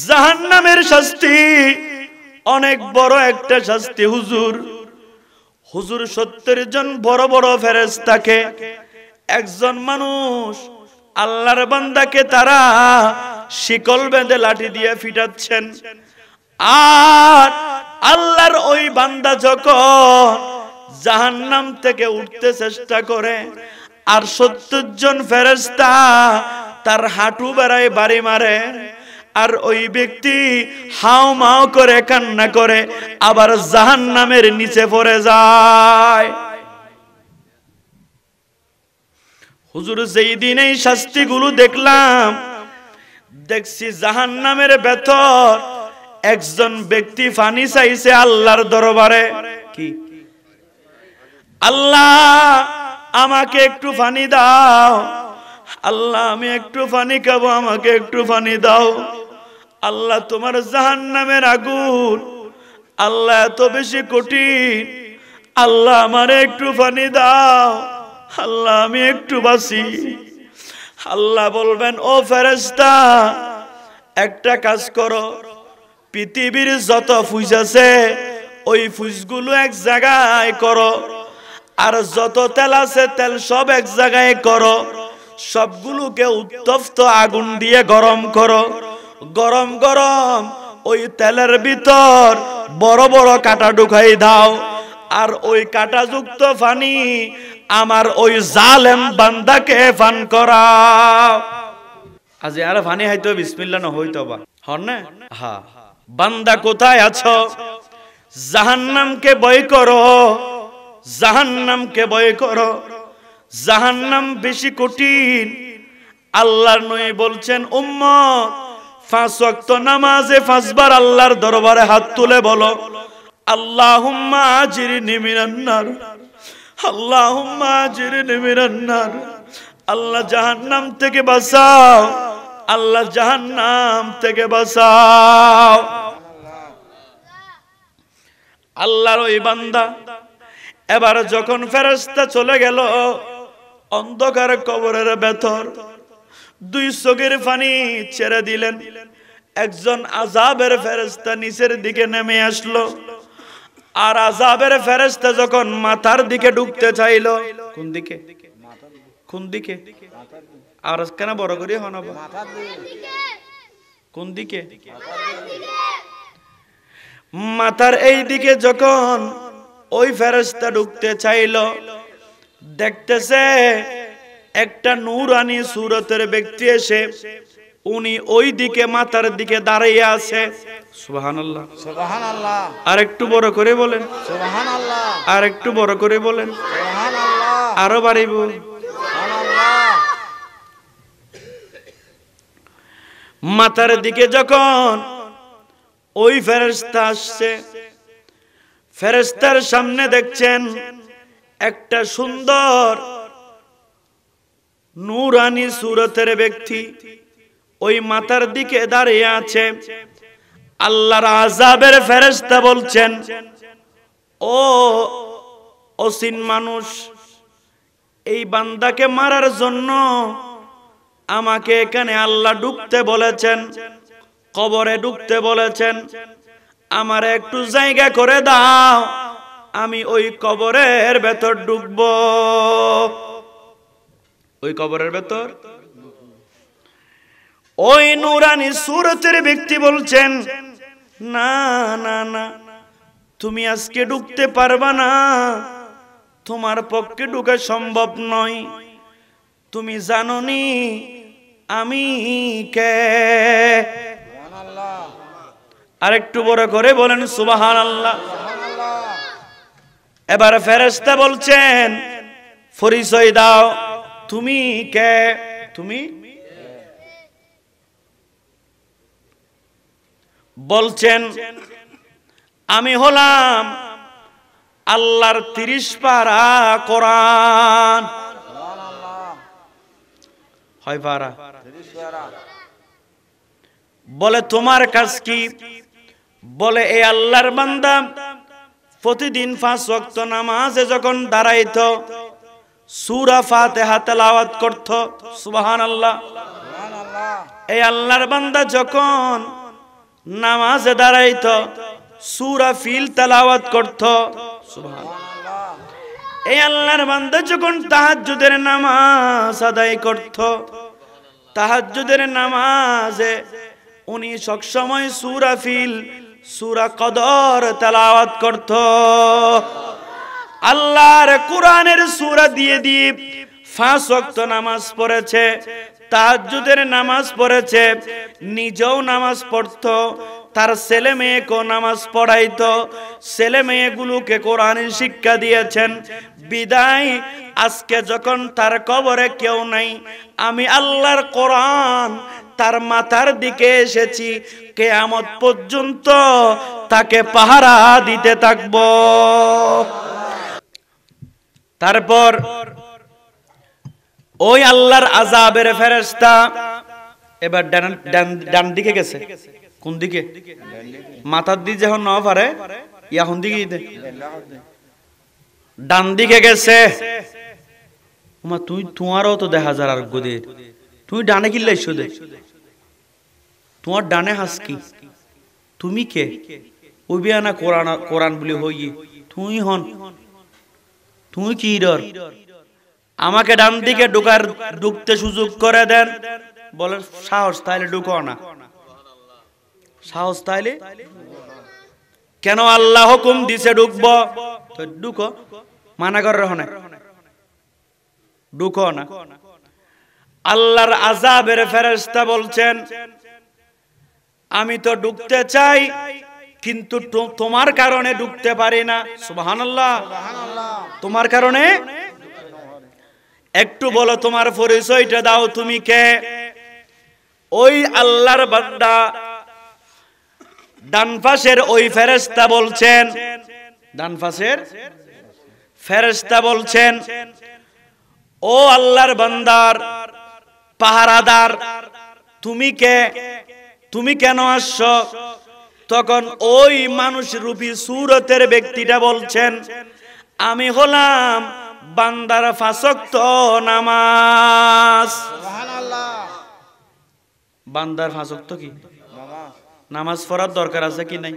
S1: জাহান্নামের শাস্তি অনেক বড় একটা শাস্তি হুজুর। হুজুর 70 জন বড় বড় ফেরেশতাকে একজন মানুষ আল্লাহর বান্দাকে তারা শিকল বেঁধে লাঠি দিয়ে ফিটাচ্ছেন, আর আল্লাহর ওই বান্দা যখন জাহান্নাম থেকে উঠতে চেষ্টা করে আর 70 জন ফেরেশতা তার হাঁটু বেড়ায় বাড়ি মারে, আর ওই ব্যক্তি হাও মাও করে কান্না করে আবার জাহান্নামের নিচে পড়ে যায়। হুজুর যেই দিন এই শাস্তিগুলো দেখলাম, দেখছি জাহান্নামের ভেতর একজন ব্যক্তি পানি চাইছে আল্লাহর দরবারে, কি আল্লাহ আমাকে একটু পানি দাও, আল্লাহ আমি একটু পানি খাবো, আমাকে একটু পানি দাও। আল্লাহ তোমার জাহান্নামের আগুন আল্লাহ এত বেশি কঠিন, আল্লাহ আমারে একটু পানি দাও, আল্লাহ আমি একটু বাঁচি। আল্লাহ বলবেন, ও ফেরেশতা একটা কাজ করো, পৃথিবীর যত ফুজ আছে ওই ফুজগুলো এক জায়গায় করো, আর যত তেল আছে তেল সব এক জায়গায় করো, সবগুলোকে উত্তপ্ত আগুন দিয়ে গরম করো, গরম গরম ওই তেলের ভিতর বড় বড় কাঁটা ঢুকাই দাও, আর ওই কাঁটাযুক্ত পানি আমার ওই জালেম বান্দাকে পান করাও। আজ আর পানি হয়তো বিসমিল্লাহ না হইতো বা হন না। হ্যাঁ, বান্দা কোথায় আছো? জাহান্নামকে ভয় করো, জাহান্নামকে ভয় করো। জাহান্নাম বেশি কঠিন। আল্লাহর নবী বলছেন, উম্মত 5 ওয়াক্ত নামাজে 5 বার আল্লাহর দরবারে হাত তুলে বলো, আল্লাহুম্মা আজিরনি মিনান নার, আল্লাহুম্মা আজিরনি মিনান নার। আল্লাহ জাহান্নাম থেকে বাঁচাও, আল্লাহ জাহান্নাম থেকে বাঁচাও। আল্লাহর ওই বান্দা এবার যখন ফেরেশতা চলে গেল অন্ধকার কবরের ভেতর, 2 চোখের পানি ছেড়ে দিলেন। একজন আযাবের ফেরেশতা নিচের দিকে নেমে আসলো, আর আযাবের ফেরেশতা যখন মাথার দিকে ঢুকতে চাইল, কোন দিকে? কোন দিকে? আর কেন বড় করে হনাবো, কোন দিকে? মাথার এই দিকে যখন ওই ফেরেশতা ঢুকতে চাইল, দেখতেছে একটা নূরানি সুরতের ব্যক্তি এসে উনি ওই দিকে মাথার দিকে দাঁড়িয়ে আছে। সুবহানাল্লাহ,
S3: সুবহানাল্লাহ।
S1: আর একটু বড় করে বলেন
S3: সুবহানাল্লাহ,
S1: আর একটু বড় করে বলেন,
S3: সুবহানাল্লাহ,
S1: আরো বাড়িব।
S3: সুবহানাল্লাহ।
S1: মাথার দিকে যখন ওই ফেরেশতা আসছে, ফেরেশতার সামনে দেখছেন একটা সুন্দর নূরানি সুরতের ব্যক্তি ওই মাথার দিকে দাঁড়িয়ে আছে। আল্লাহর আযাবের ফেরেশতা বলছেন, ও অসীন মানুষ, এই বান্দাকে মারার জন্য আমাকে এখানে আল্লাহ ঢুকতে বলেছেন, কবরে ঢুকতে বলেছেন। আমার একটু জায়গা করে দাও, আমি ওই কবরের ভেতর ঢুকব। ওই কবরের ভেতর ওই নূরানি সুরতের ব্যক্তি বলছেন, না না না, তুমি আজকে ঢুকতে পারবা না, তোমার পক্ষে ঢোকা সম্ভব নয়। তুমি জানোনি আমি কে?
S3: সুবহানাল্লাহ,
S1: আরেকটু বড় করে বলেন সুবহানাল্লাহ।
S3: সুবহানাল্লাহ।
S1: এবার ফেরেশতা বলছেন, পরিচয় দাও, তুমি কে? তুমি বলছেন, আমি হলাম আল্লাহর 30 পারা কোরআন।
S3: সুবহানাল্লাহ।
S1: হয় পারা?
S3: 30 পারা।
S1: বলে তোমার কাজ কি? বলে এই আল্লাহর বান্দা প্রতিদিন 5 ওয়াক্ত নামাজে যখন দাঁড়াইতো সূরা ফাতিহা তেলাওয়াত করত। সুবহানাল্লাহ।
S3: সুবহানাল্লাহ।
S1: এই আল্লাহর বান্দা যখন নামাজে দাঁড়াইতো সূরা ফিল তেলাওয়াত করত। সুবহানাল্লাহ। এই আল্লাহর বান্দা যখন তাহাজ্জুদের নামাজ আদায় করত, তাহাজ্জুদের নামাজে উনি সবসময় সূরা ফিল, সূরা কদর তেলাওয়াত করত। আল্লাহর কোরআনের সূরা দিয়ে দিয়ে 5 ওয়াক্ত নামাজ পড়েছে, তাহাজ্জুদের নামাজ পড়েছে, নিজেও নামাজ পড়তো, তার ছেলে মেয়েকেও নামাজ পড়াইতো, ছেলে মেয়েগুলোকে কোরআনের শিক্ষা দিয়েছেন। বিদায় আজকে যখন তার কবরে কেউ নাই, আমি আল্লাহর কোরআন তার মাথার দিকে এসেছি, কিয়ামত পর্যন্ত তাকে পাহারা দিতে থাকব। তারপর ওই আল্লাহর আযাবের ফেরেশতা এবার ডান দিকে গেছে। কোন দিকে? মাথার দিকে যখন না পারে এখন দিকে ডান দিকে গেছে। ওমা তুই তোমারও তো দেখা যার আর গদে, তুই ডানে কি লাইছো দে, তোমার ডানে হাস কি? তুমি কে? ওই বিয়ানা কোরআন কোরআন বলি হই, তুই হন, তুই কি ডর? আমাকে ডান দিকে ঢুকতে সুযোগ করে দেন। বলে সাহস তাইলে ঢুকো না, সাহস তাইলে। কেন আল্লাহ হুকুম দিছে ঢুকবো, তো ঢুকো, মানা করে রহনে ঢুকো না। আল্লাহর আযাবের ফেরেশতা বলছেন আমি তো ঢুকতে চাই কিন্তু তোমার কারণে ঢুকতে পারি না। সুবহানাল্লাহ, তোমার কারণে। একটু বলো তোমার পরিচয়টা দাও, তুমি কে? ওই আল্লাহর বান্দা ডান পাশের ওই ফেরেশতা বলছেন, ডান পাশের ফেরেশতা বলছেন ও আল্লাহর বান্দার পাহারাদার, তুমি কে, তুমি কেন আসছো? তখন ওই মানুষ রূপী সূরতের ব্যক্তিটা বলছেন আমি হলাম বান্দার 5 ওয়াক্ত নামাজ।
S3: সুবহানাল্লাহ।
S1: বান্দার 5 ওয়াক্ত কি
S3: নামাজ
S1: নামাজ পড়ার দরকার আছে কি নাই?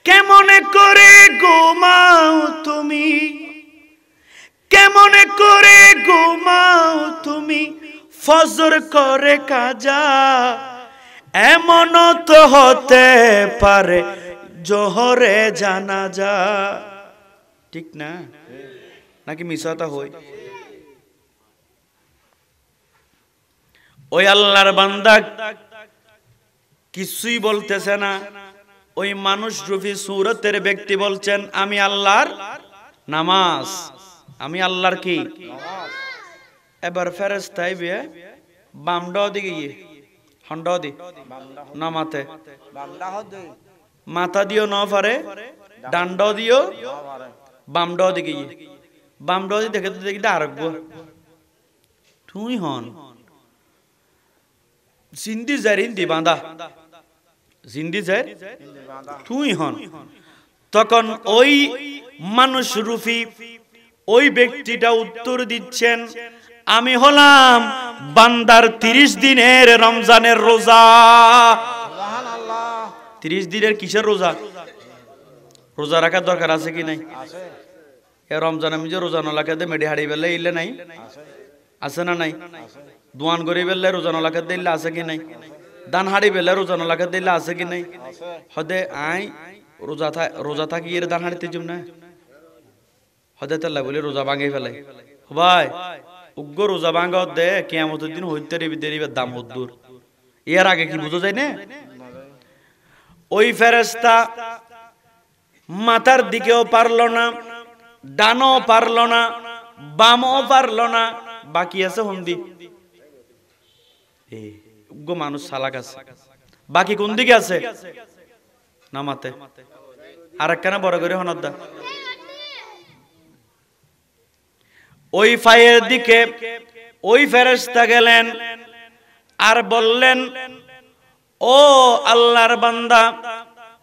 S1: কেমনে করে ঘুমাও তুমি, কেমনে করে ঘুমাও তুমি, ফজর করে কাজা, এমন তো হতে পারে জোহরে জানাজা। ঠিক না নাকি মিসাতা হই? ওই আল্লাহর বান্দা কিছুই বলতেছে না। ওই মানুষ রূপী সূরতের ব্যক্তি বলছেন আমি আল্লাহর নামাজ, আমি আল্লাহর কি। এবার ফেরেশতা আইবে বামড দিকে গিয়ে হন্ড দি নামাতে
S3: বান্দা হদে
S1: মাথা দিও ন পারে, ডান্ড দিও
S3: বাবারে
S1: বামড দিকে গিয়ে বামড দি দেখে তো দেখি আরব্য তুই হন জিন্দি জারিন্দি বাঁধা জিন্দি জার
S3: বান্দা
S1: তুই হন। তখন ওই মানুষ রূপী ওই ব্যক্তিটা উত্তর দিচ্ছেন আমি হলাম বান্দার 30 দিনের রমজানের রোজা।
S3: সুবহানাল্লাহ।
S1: 30 দিনের কিসের রোজা? রোজা রাখার দরকার আছে কি নাই?
S3: আছে
S1: এ রমজান আমি যে রোজা নলাকে মেডি হাড়ি বেলে ইলে নাই,
S3: আছে
S1: আছে না নাই? দোয়ান করে বেলে রোজা নলাকে দিলে আছে কি নাই? দান হাড়ি বেলে রোজা নলাকে দিলে আছে কি নাই?
S3: আছে
S1: হদে আই রোজা থাকি এর দান হাড়িতে জুম না হদে তাল্লা বলে রোজা ভাঙে ফেলে ভাই উগ্র রোজা ভাঙা দে কিয়ামতের দিন হইতে রিবিদের দাম হদ্দুর। এর আগে কি বুঝা যায় না? ওই ফেরেশতা মাথার দিকেও পারল না, ডানও পারল না, বামও পারল না, বাকি আছে হন্দি। এই উগ্র মানুষ সালাক আছে, বাকি কোন দিকে আছে? নামাতে। আর একখানা বড় করে হনদা ওই ফায়ের দিকে ওই ফেরেশতা গেলেন আর বললেন ও আল্লাহর বান্দা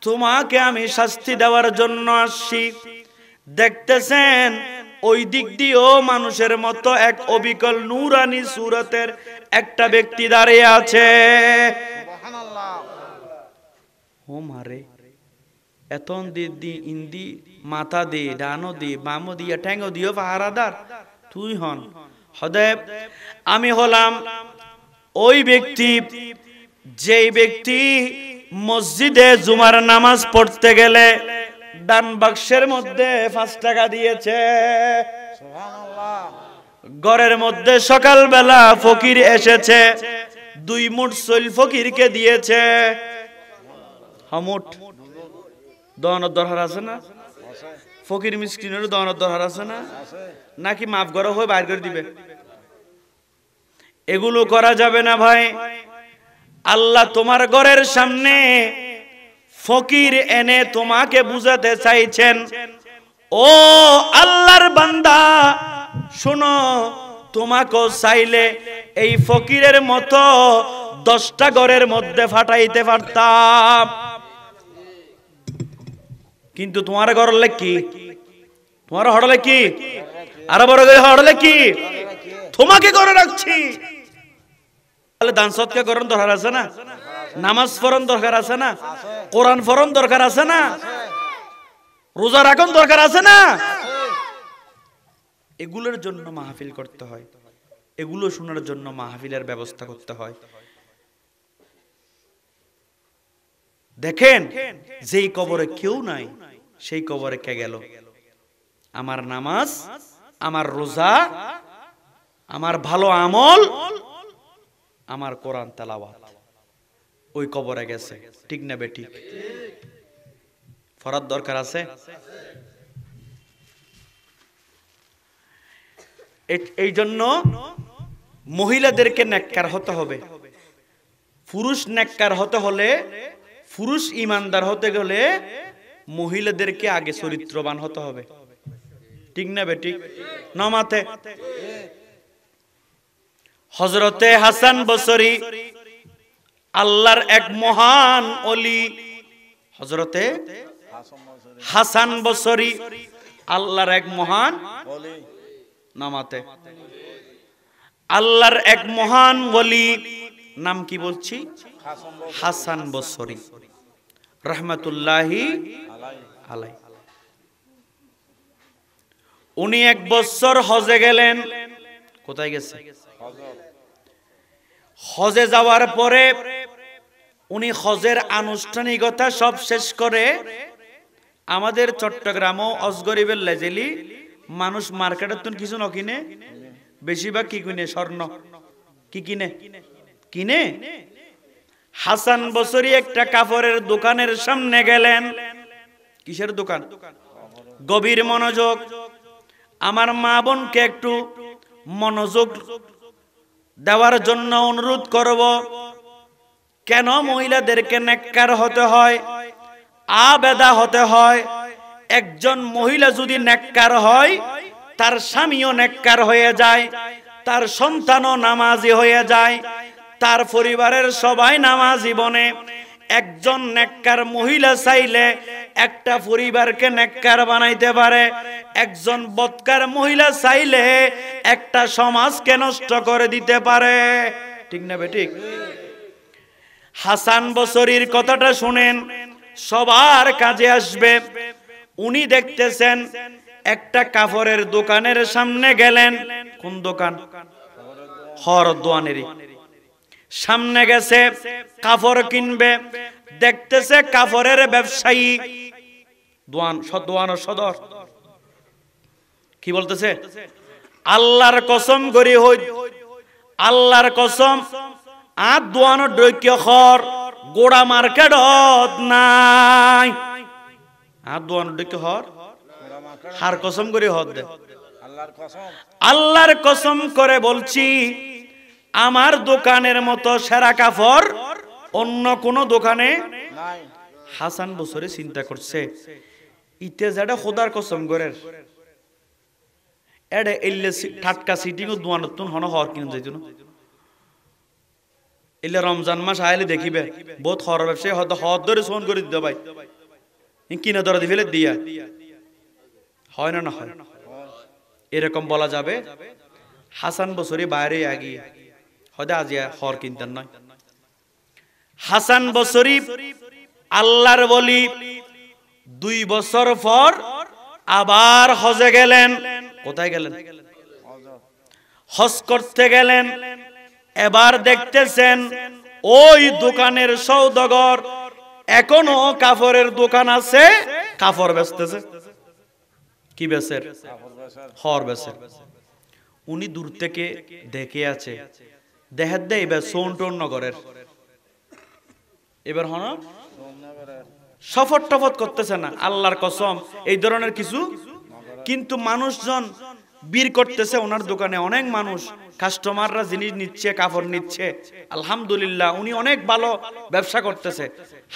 S1: তোমাকে আমি শাস্তি দেওয়ার জন্য আসছি। দেখতেছেন ওই দিক দিয়েও মানুষের মতো এক অবিকল নূরানি সূরতের একটা ব্যক্তি দাঁড়িয়ে আছে।
S3: সুবহানাল্লাহ।
S1: ও মারে এতন দি ইন্দি মাথা দি ডানো দি বামো দিয়া ঠ্যাঙ্গো দিও পাহারাদার তুই হন। হদেব আমি হলাম ওই ব্যক্তি যেই ব্যক্তি মসজিদে জুমার নামাজ পড়তে গেলে দান বাক্সের মধ্যে 5 টাকা দিয়েছে।
S3: সুবহানাল্লাহ।
S1: ঘরের মধ্যে সকালবেলা ফকির এসেছে 2 মুঠ সইল ফকিরকে দিয়েছে। হামুট দনের দরকার আছে না?
S3: আছে
S1: ফকির মিসকিনের দনের দরকার আছে না?
S3: আছে
S1: নাকি মাফ করা হয়ে বাইর করে দিবে? এগুলো করা যাবে না ভাই। আল্লাহ তোমার ঘরের সামনে ফকির এনে তোমাকে বুঝাতে চাইছেন ও আল্লাহর বান্দা শোনো তোমাকে চাইলে এই ফকিরের মতো 10টা ঘরের মধ্যে ফাটাইতে পারতাম, কিন্তু তোমার ঘর হলে কি, তোমার হড়লে কি, আরো বড় করে হড়লে কি, তোমাকে করে রাখছি। তাহলে দান সৎকা করার দরকার আছে না? নামাজ পড়ার দরকার আছে না? কোরআন পড়ার দরকার আছে না? রোজা রাখার দরকার আছে না? এগুলোর জন্য মাহফিল করতে হয়, এগুলো শোনার জন্য মাহফিলের ব্যবস্থা করতে হয়। দেখেন যেই কবরে কেউ নাই সেই কবরে কে গেল? আমার নামাজ, আমার রোজা, আমার ভালো আমল, আমার কোরআন তেলাওয়াত ওই কবরে গেছে। ঠিক না বেঠিক? ফরজ দরকার আছে। এই জন্য মহিলাদেরকে নেককার হতে হবে। পুরুষ নেককার হতে হলে, পুরুষ ইমানদার হতে গেলে মহিলাদেরকে আগে চরিত্রবান হতে হবে। ঠিক না বেঠিক? নমাতে হযরতে হাসান বসরি আল্লাহর এক মহান ওলি, হযরতে হাসান বসরি আল্লাহর এক মহান নামাতে, আল্লাহর এক মহান ওলি, নাম কি বলছি? হাসান বসরি রাহমাতুল্লাহি আলাইহি। উনি এক বছর হজে গেলেন। কোথায় গেছে? হজে যাওয়ার পরে উনি হজের আনুষ্ঠানিকতা সব শেষ করে আমাদের চট্টগ্রামও অজগরিবের লেজেলি মানুষ মার্কেটের তুন কিছু ন কিনে, বেশিরভাগ কি কিনে? স্বর্ণ। কি কিনে? কিনে। হাসান বসরি একটা কাপড়ের দোকানের সামনে গেলেন। কিসের দোকান? গভীর মনোযোগ। আমার মা বোনকে একটু মনোযোগ দেওয়ার জন্য অনুরোধ করব। কেন মহিলাদেরকে নেককার হতে হয়, আবেদা হতে হয়? একজন মহিলা যদি নেককার হয়, তার স্বামীও নেককার হয়ে যায়, তার সন্তানও নামাজি হয়ে যায়, তার পরিবারের সবাই নামাজি বনে। একজন নেককার মহিলা চাইলে একটা পরিবারকে নেককার বানাইতে পারে। একজন বদকার মহিলা চাইলে একটা সমাজকে নষ্ট করে দিতে পারে। ঠিক না বেঠিক? হাসান বসরির কথাটা শুনেন, সবার কাজে আসবে। উনি দেখতেছেন একটা কাপড়ের দোকানের সামনে গেলেন। কোন দোকান? হরদোয়ানেরই সামনে গেছে, কাপড় কিনবে। দেখতেছে কাপড়ের ব্যবসায়ী দোয়ান সদর কি বলতেছে? আল্লাহর কসম করি হই, আল্লাহর কসম, আর দোয়ানো ডৈক্য খর গোড়া মার্কেটত নাই। আর দোয়ানো ডৈক্য হর হার কসম করি হদ দে। আল্লাহর কসম করে বলছি, আমার দোকানের মতো সেরা কাপড় অন্য কোন দোকানে নাই। হাসান বসরি চিন্তা করছে, ইতে যেটা খোদার কসম করে এডে এলে ঠাটকা সিটিং ও দোয়ানতুন হন হর কিন যাইতো না। এলে রমজান মাস আইলে দেখিবে বহুত হর ব্যবসায়ী হদ হদ ধরে ফোন করে দিতে ভাই কিনে ধরে দি ফেলে দিয়া হয় না? না হয়। এরকম বলা যাবে? হাসান বসরি বাইরে আগিয়ে হয়তো আজিয়া হর কিনতেন নয়। হাসান বসরি আল্লাহর বলি 2 বছর পর আবার হজে গেলেন। কোথায় গেলেন? হজ করতে গেলেন। এবার দেখতেছেন ওই দোকানের সওদাগর এখনো কাপড়ের দোকান আছে, কাপড় বেচতেছে। কি বেচে? হর বেচে। উনি দূর থেকে দেখে আছে, দেখার দে এবার সোন টোন নগরের এবার হন সফর টফট করতেছে না। আল্লাহর কসম এই ধরনের কিছু, কিন্তু মানুষজন বীর করতেছে ওনার দোকানে। অনেক মানুষ কাস্টমাররা জিনিস নিচ্ছে, কাপড় নিচ্ছে। আলহামদুলিল্লাহ উনি অনেক ভালো ব্যবসা করতেছে।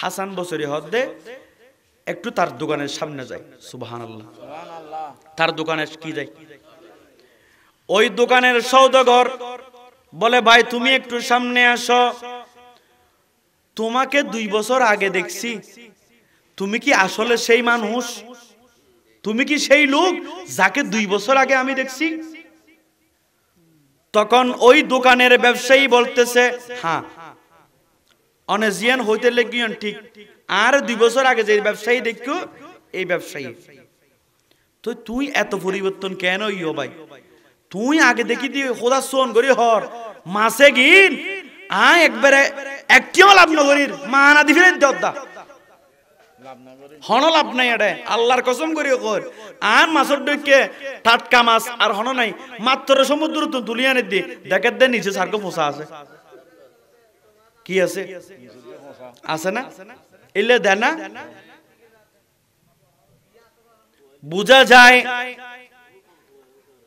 S1: হাসান বসরি হদ্দে একটু তার দোকানের সামনে যায়। সুবহানাল্লাহ। তার দোকানে কি যায়? ওই দোকানের সওদাগর বলে, ভাই তুমি একটু সামনে আসো, তোমাকে 2 বছর আগে দেখছি, তুমি কি আসলে সেই মানুষ? তুমি কি সেই লোক যাকে 2 বছর আগে আমি দেখছি? তখন ওই দোকানের ব্যবসায়ী বলতেছে, হ্যাঁ অনেজিয়ান হইতে লেগিয়ন ঠিক, আর 2 বছর আগে যে ব্যবসায়ী দেখো এই ব্যবসায়ী। তো তুই এত পরিবর্তন কেন ইয়ো ভাই? তুই আগে দেখি দিয়ে খোদা সোন করি হর মাসে গিন একবারে একটিও লাভ নগরীর মা না দি ফেলে দা হন লাভ নাই এডে আল্লাহর কসম করিও কর আর মাছর ডইকে টাটকা মাছ আর হন নাই মাত্র সমুদ্র তো তুলিয়া নে দি দেখে দে নিচে সার্ক ফোসা আছে কি আছে আছে না এলে দেন না বুঝা যায়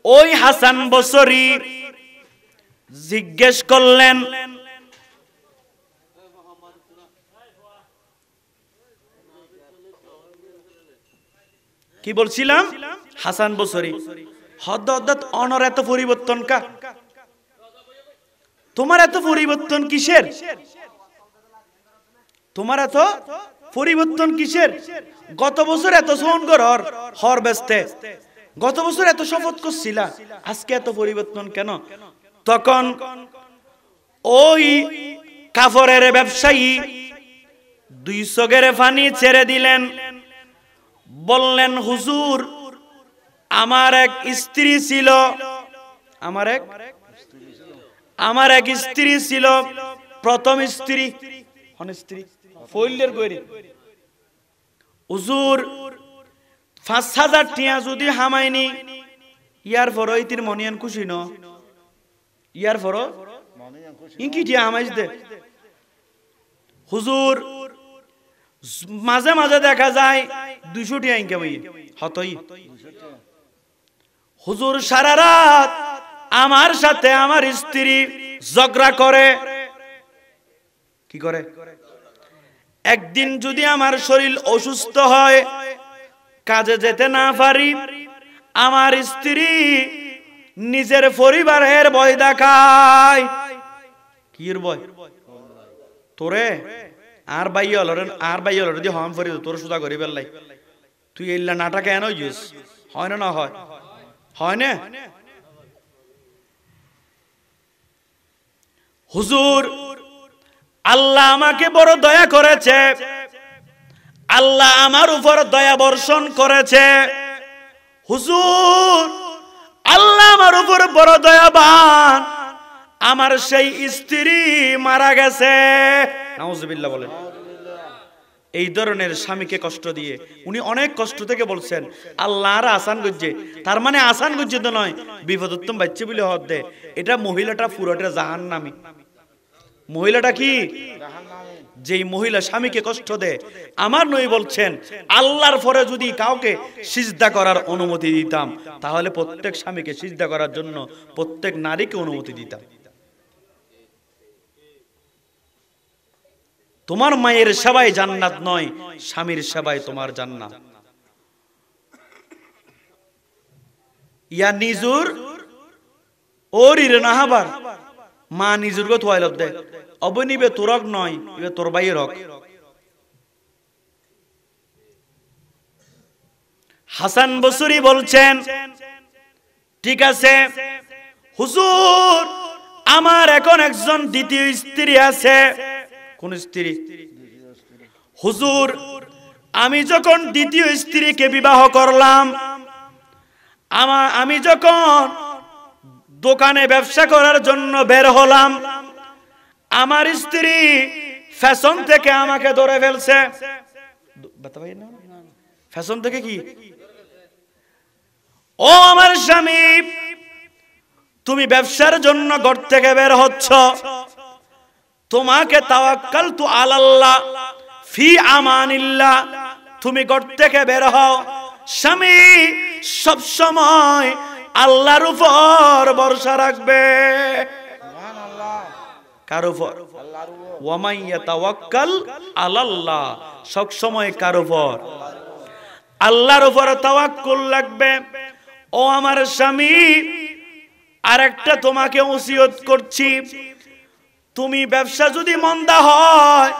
S1: ওই হাসান বসরি জিজ্ঞেস করলেন কি বলছিলাম হাসান বসরি হদ্দত অনর এত পরিবর্তন কা তোমার এত পরিবর্তন কিসের তোমার এত পরিবর্তন কিসের গত বছর এত সোন করর হর ব্যস্তে গত বছর এত শপথ করছিলা আজকে এত পরিবর্তন কেন তখন ওই কাফরের ব্যবসায়ী 200 গেরে পানি ছেড়ে দিলেন বললেন হুজুর আমার এক স্ত্রী ছিল আমার এক স্ত্রী ছিল প্রথম স্ত্রী ফইলের গরি হুজুর 5000 টিয়া যদি হামাইনি ইয়ার পর ইতির মনিয়ান খুশি ন ইয়ার পর ইনকি টিয়া হামাইছ দে হুজুর মাঝে মাঝে দেখা যায় 200 টিয়া ইনকে বই হতই হুজুর সারা রাত আমার সাথে আমার স্ত্রী ঝগড়া করে কি করে একদিন যদি আমার শরীর অসুস্থ হয় কাজে যেতে না পারি আমার স্ত্রী নিজের পরিবারের ভয় দেখায় কির ভয় তোরে আর বাইয়লরে দি হম ফরি তোর সুদা করি বেলাই তুই এইলা নাটা কেন ইউস হয় না হয় না হুজুর আল্লাহ আমাকে বড় দয়া করেছে আল্লাহ আমার উপর দয়া বর্ষণ করেছে হুজুর আল্লাহ আমার উপর বড় দয়াবান আমার সেই স্ত্রী মারা গেছে নাউজুবিল্লাহ বলেন এই ধরনের স্বামীকে কষ্ট দিয়ে উনি অনেক কষ্ট থেকে বলছেন আল্লাহর আসান গজ্জে তার মানে আসান গজ্জে তো নয় বিপদোত্তম বাচ্চা বলে হদ দে এটা মহিলাটা পুরোটা জাহান্নামী মহিলাটা কি যেই মহিলা স্বামীকে কষ্ট দেয় আমার নবী বলছেন আল্লাহর পরে যদি কাউকে সিজদা করার অনুমতি দিতাম তাহলে প্রত্যেক স্বামীকে সিজদা করার জন্য প্রত্যেক নারীকে অনুমতি দিতাম তোমার মায়ের সেবাই জান্নাত নয় স্বামীর সেবাই তোমার জান্নাত ইয়া নিজুর ওরির নাহাবার মা নিজুর গো তোয়াইলত দে অবনিবে তোরক নয় ইবে তোর বাইয়ের হক হাসান বসরি বলছেন ঠিক আছে হুজুর আমার এখন একজন দ্বিতীয় স্ত্রী আছে কোন স্ত্রী হুজুর আমি যখন দ্বিতীয় স্ত্রীকে বিবাহ করলাম আমি যখন দোকানে ব্যবসা করার জন্য বের হলাম আমার স্ত্রী ফ্যাশন থেকে আমাকে ধরে ফেলছে ফ্যাশন থেকে কি ও আমার স্বামী তুমি ব্যবসার জন্য ঘর থেকে বের হচ্ছ তোমাকে তাওয়াক্কালতু আলাল্লাহ ফি আমানিল্লাহ তুমি ঘর থেকে বের হও স্বামী সব সময় আল্লাহর উপর ভরসা রাখবে
S3: সুবহানাল্লাহ
S1: কার উপর
S3: আল্লাহর উপর
S1: ওয়া মান ইয়াতাওয়াক্কাল আলাল্লাহ সব সময় কার উপর আল্লাহর উপর তাওয়াক্কুল লাগবে ও আমার স্বামী আরেকটা তোমাকে ওসিয়ত করছি তুমি ব্যবসা যদি মন্দা হয়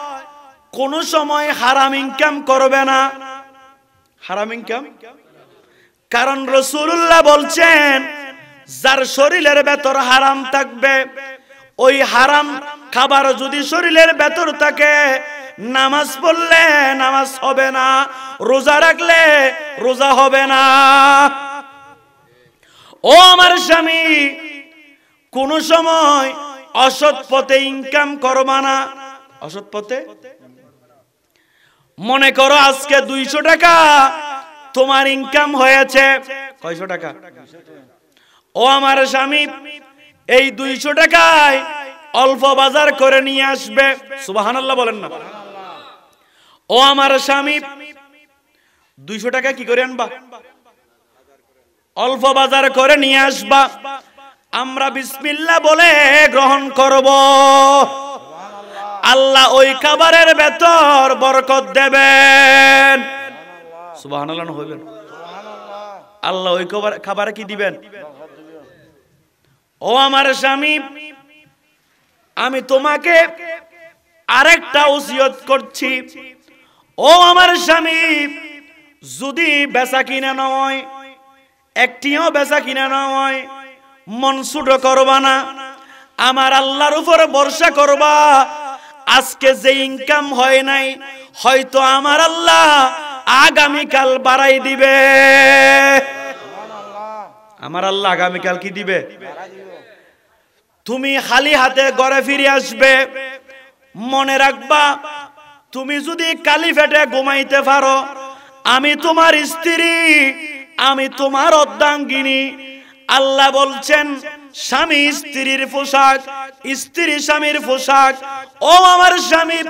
S1: কোন সময় হারাম ইনকাম করবে না হারাম ইনকাম কারণ রাসূলুল্লাহ বলছেন যার শরীরের ভেতর হারাম থাকবে ওই হারাম খাবার যদি শরীরের ভেতর থাকে নামাজ পড়লে নামাজ হবে না রোজা রাখলে রোজা হবে না ও আমার স্বামী কোন সময় অসৎ পথে ইনকাম করবা না অসৎ পথে মনে করো আজকে 200 টাকা তোমার ইনকাম হয়েছে, কয়শো টাকা? ও আমার স্বামী, এই 200 টাকায় অল্প বাজার করে নিয়ে আসবে। সুবহানাল্লাহ বলেন না। ও আমার স্বামী, 200 টাকা কি করে আনবা? অল্প বাজার করে নিয়ে আসবা। আমরা বিসমিল্লাহ বলে গ্রহণ করব, আল্লাহ ওই খাবারের ভেতর বরকত দেবেন। সুবহানাল্লাহ হইবেন। আল্লাহ ওই খাবারে কি দিবেন? ও আমার স্বামী, আমি তোমাকে আরেকটা ওসিয়ত করছি। ও আমার স্বামী, যদি বেচা কিনা নয়, একটিও বেচা কিনা নয়, মন ছোট করবা না, আমার আল্লাহর উপরে ভরসা করবা। আজকে যে ইনকাম হয় নাই, হয়তো আমার আল্লাহ আগামীকাল বাড়াই দিবে। আমার আল্লাহ আগামীকাল কি দিবে? তুমি খালি হাতে ঘরে ফিরে আসবে। মনে রাখবা, তুমি যদি কালি ফেটে ঘুমাইতে পারো, আমি তোমার স্ত্রী, আমি তোমার অর্ধাঙ্গিনী। আল্লাহ বলছেন, স্বামী স্ত্রীর পোশাক, স্ত্রী স্বামীর পোশাক। ও আমার স্বামী,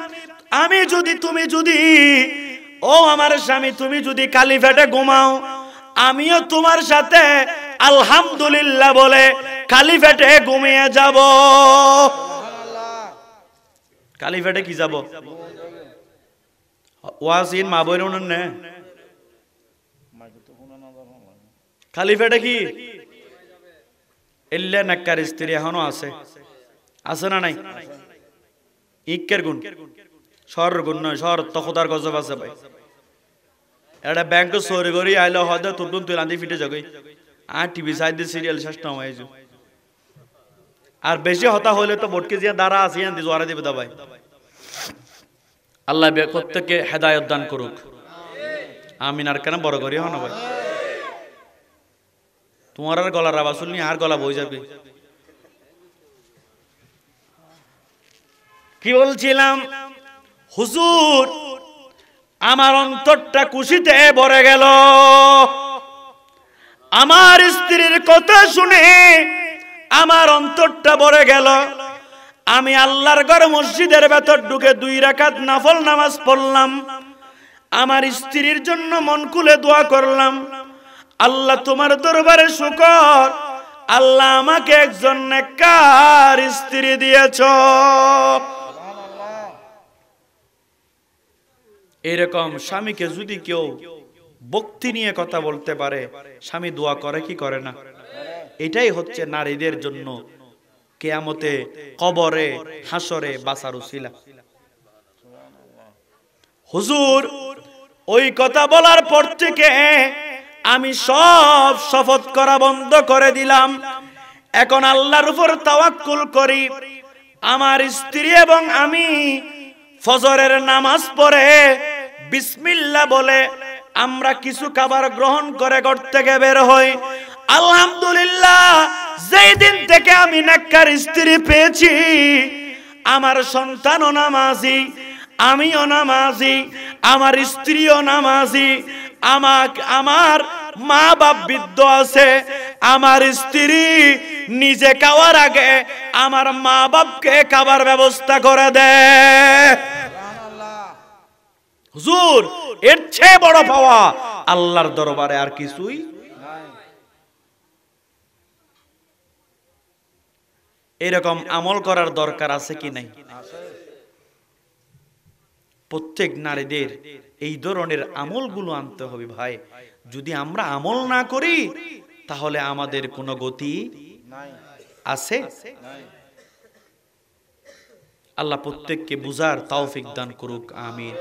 S1: ও আমার স্বামী, তুমি যদি কালি ফেটে ঘুমাও, আমিও তোমার সাথে আলহামদুলিল্লাহ বলে কালি ফেটে ঘুমিয়ে যাব। কালি ফেটে কি যাব? ওয়াসিন মা বইন না, খালি ফেটে কি এল্লে নাক্কার স্ত্রী এখনো আছে, আছে না নাই? ইক্কের গুণ, শহর গুণ নয়, শহর তো খোদার গজব আছে ভাই। এটা ব্যাংক চোরি করি আইলে হয়তো তুলতুন তুই রাঁধি ফিটে যাগই, আর টিভি সাইড দিয়ে সিরিয়াল শেষ না হয়েছে। আর বেশি হতা হলে তো ভোটকে যে দ্বারা আছে জোয়ারা দিবে দাবাই। আল্লাহ প্রত্যেককে হেদায়েত দান করুক, আমিন। আর কেন বড় করি হন ভাই, তোমার আর গলার আওয়াজ শুনলি আর গলা বই যাবে। কি বলছিলাম? হুজুর, আমার অন্তরটা খুশিতে ভরে গেল। আমার স্ত্রীর কথা শুনে আমার অন্তরটা ভরে গেল। আমি আল্লাহর ঘর মসজিদের ভেতর ঢুকে 2 রাকাত নফল নামাজ পড়লাম। আমার স্ত্রীর জন্য মন খুলে দোয়া করলাম, আল্লাহ তোমার দরবারে শুকর, আল্লাহ আমাকে একজন নেককার স্ত্রী দিয়েছো। এরকম স্বামীকে যদি কেউ ভক্তি নিয়ে কথা বলতে পারে, স্বামী দোয়া করে কি করে না? এটাই হচ্ছে নারীদের জন্য কিয়ামতে, কবরে, হাসরে বাঁচার উসিলা। হুজুর, ওই কথা বলার পর থেকে আমি সব শপথ করা বন্ধ করে দিলাম। এখন আল্লাহর উপর তাওয়াক্কুল করি। আমার স্ত্রী এবং আমি ফজরের নামাজ পড়ে বিসমিল্লাহ বলে আমরা কিছু খাবার গ্রহণ করে ঘর থেকে বের হই। আলহামদুলিল্লাহ, যেই দিন থেকে আমি নেককার স্ত্রী পেয়েছি, আমার সন্তানও নামাজি, আমিও নামাজি, আমার স্ত্রীও নামাজি। আমার মা বাপ বৃদ্ধ আছে, আমার স্ত্রী নিজে খাওয়ার আগে আমার মা বাপকে খাবার ব্যবস্থা করে দেয়। হুজুর, এর চেয়ে বড় পাওয়া আল্লাহর দরবারে আর কিছুই নাই। এরকম আমল করার দরকার আছে কি নাই? প্রত্যেক নারীদের এই ধরনের আমলগুলো আনতে হবে ভাই। যদি আমরা আমল না করি তাহলে আমাদের কোনো গতি আছে? আল্লাহ প্রত্যেককে বুঝার তৌফিক দান করুক, আমিন।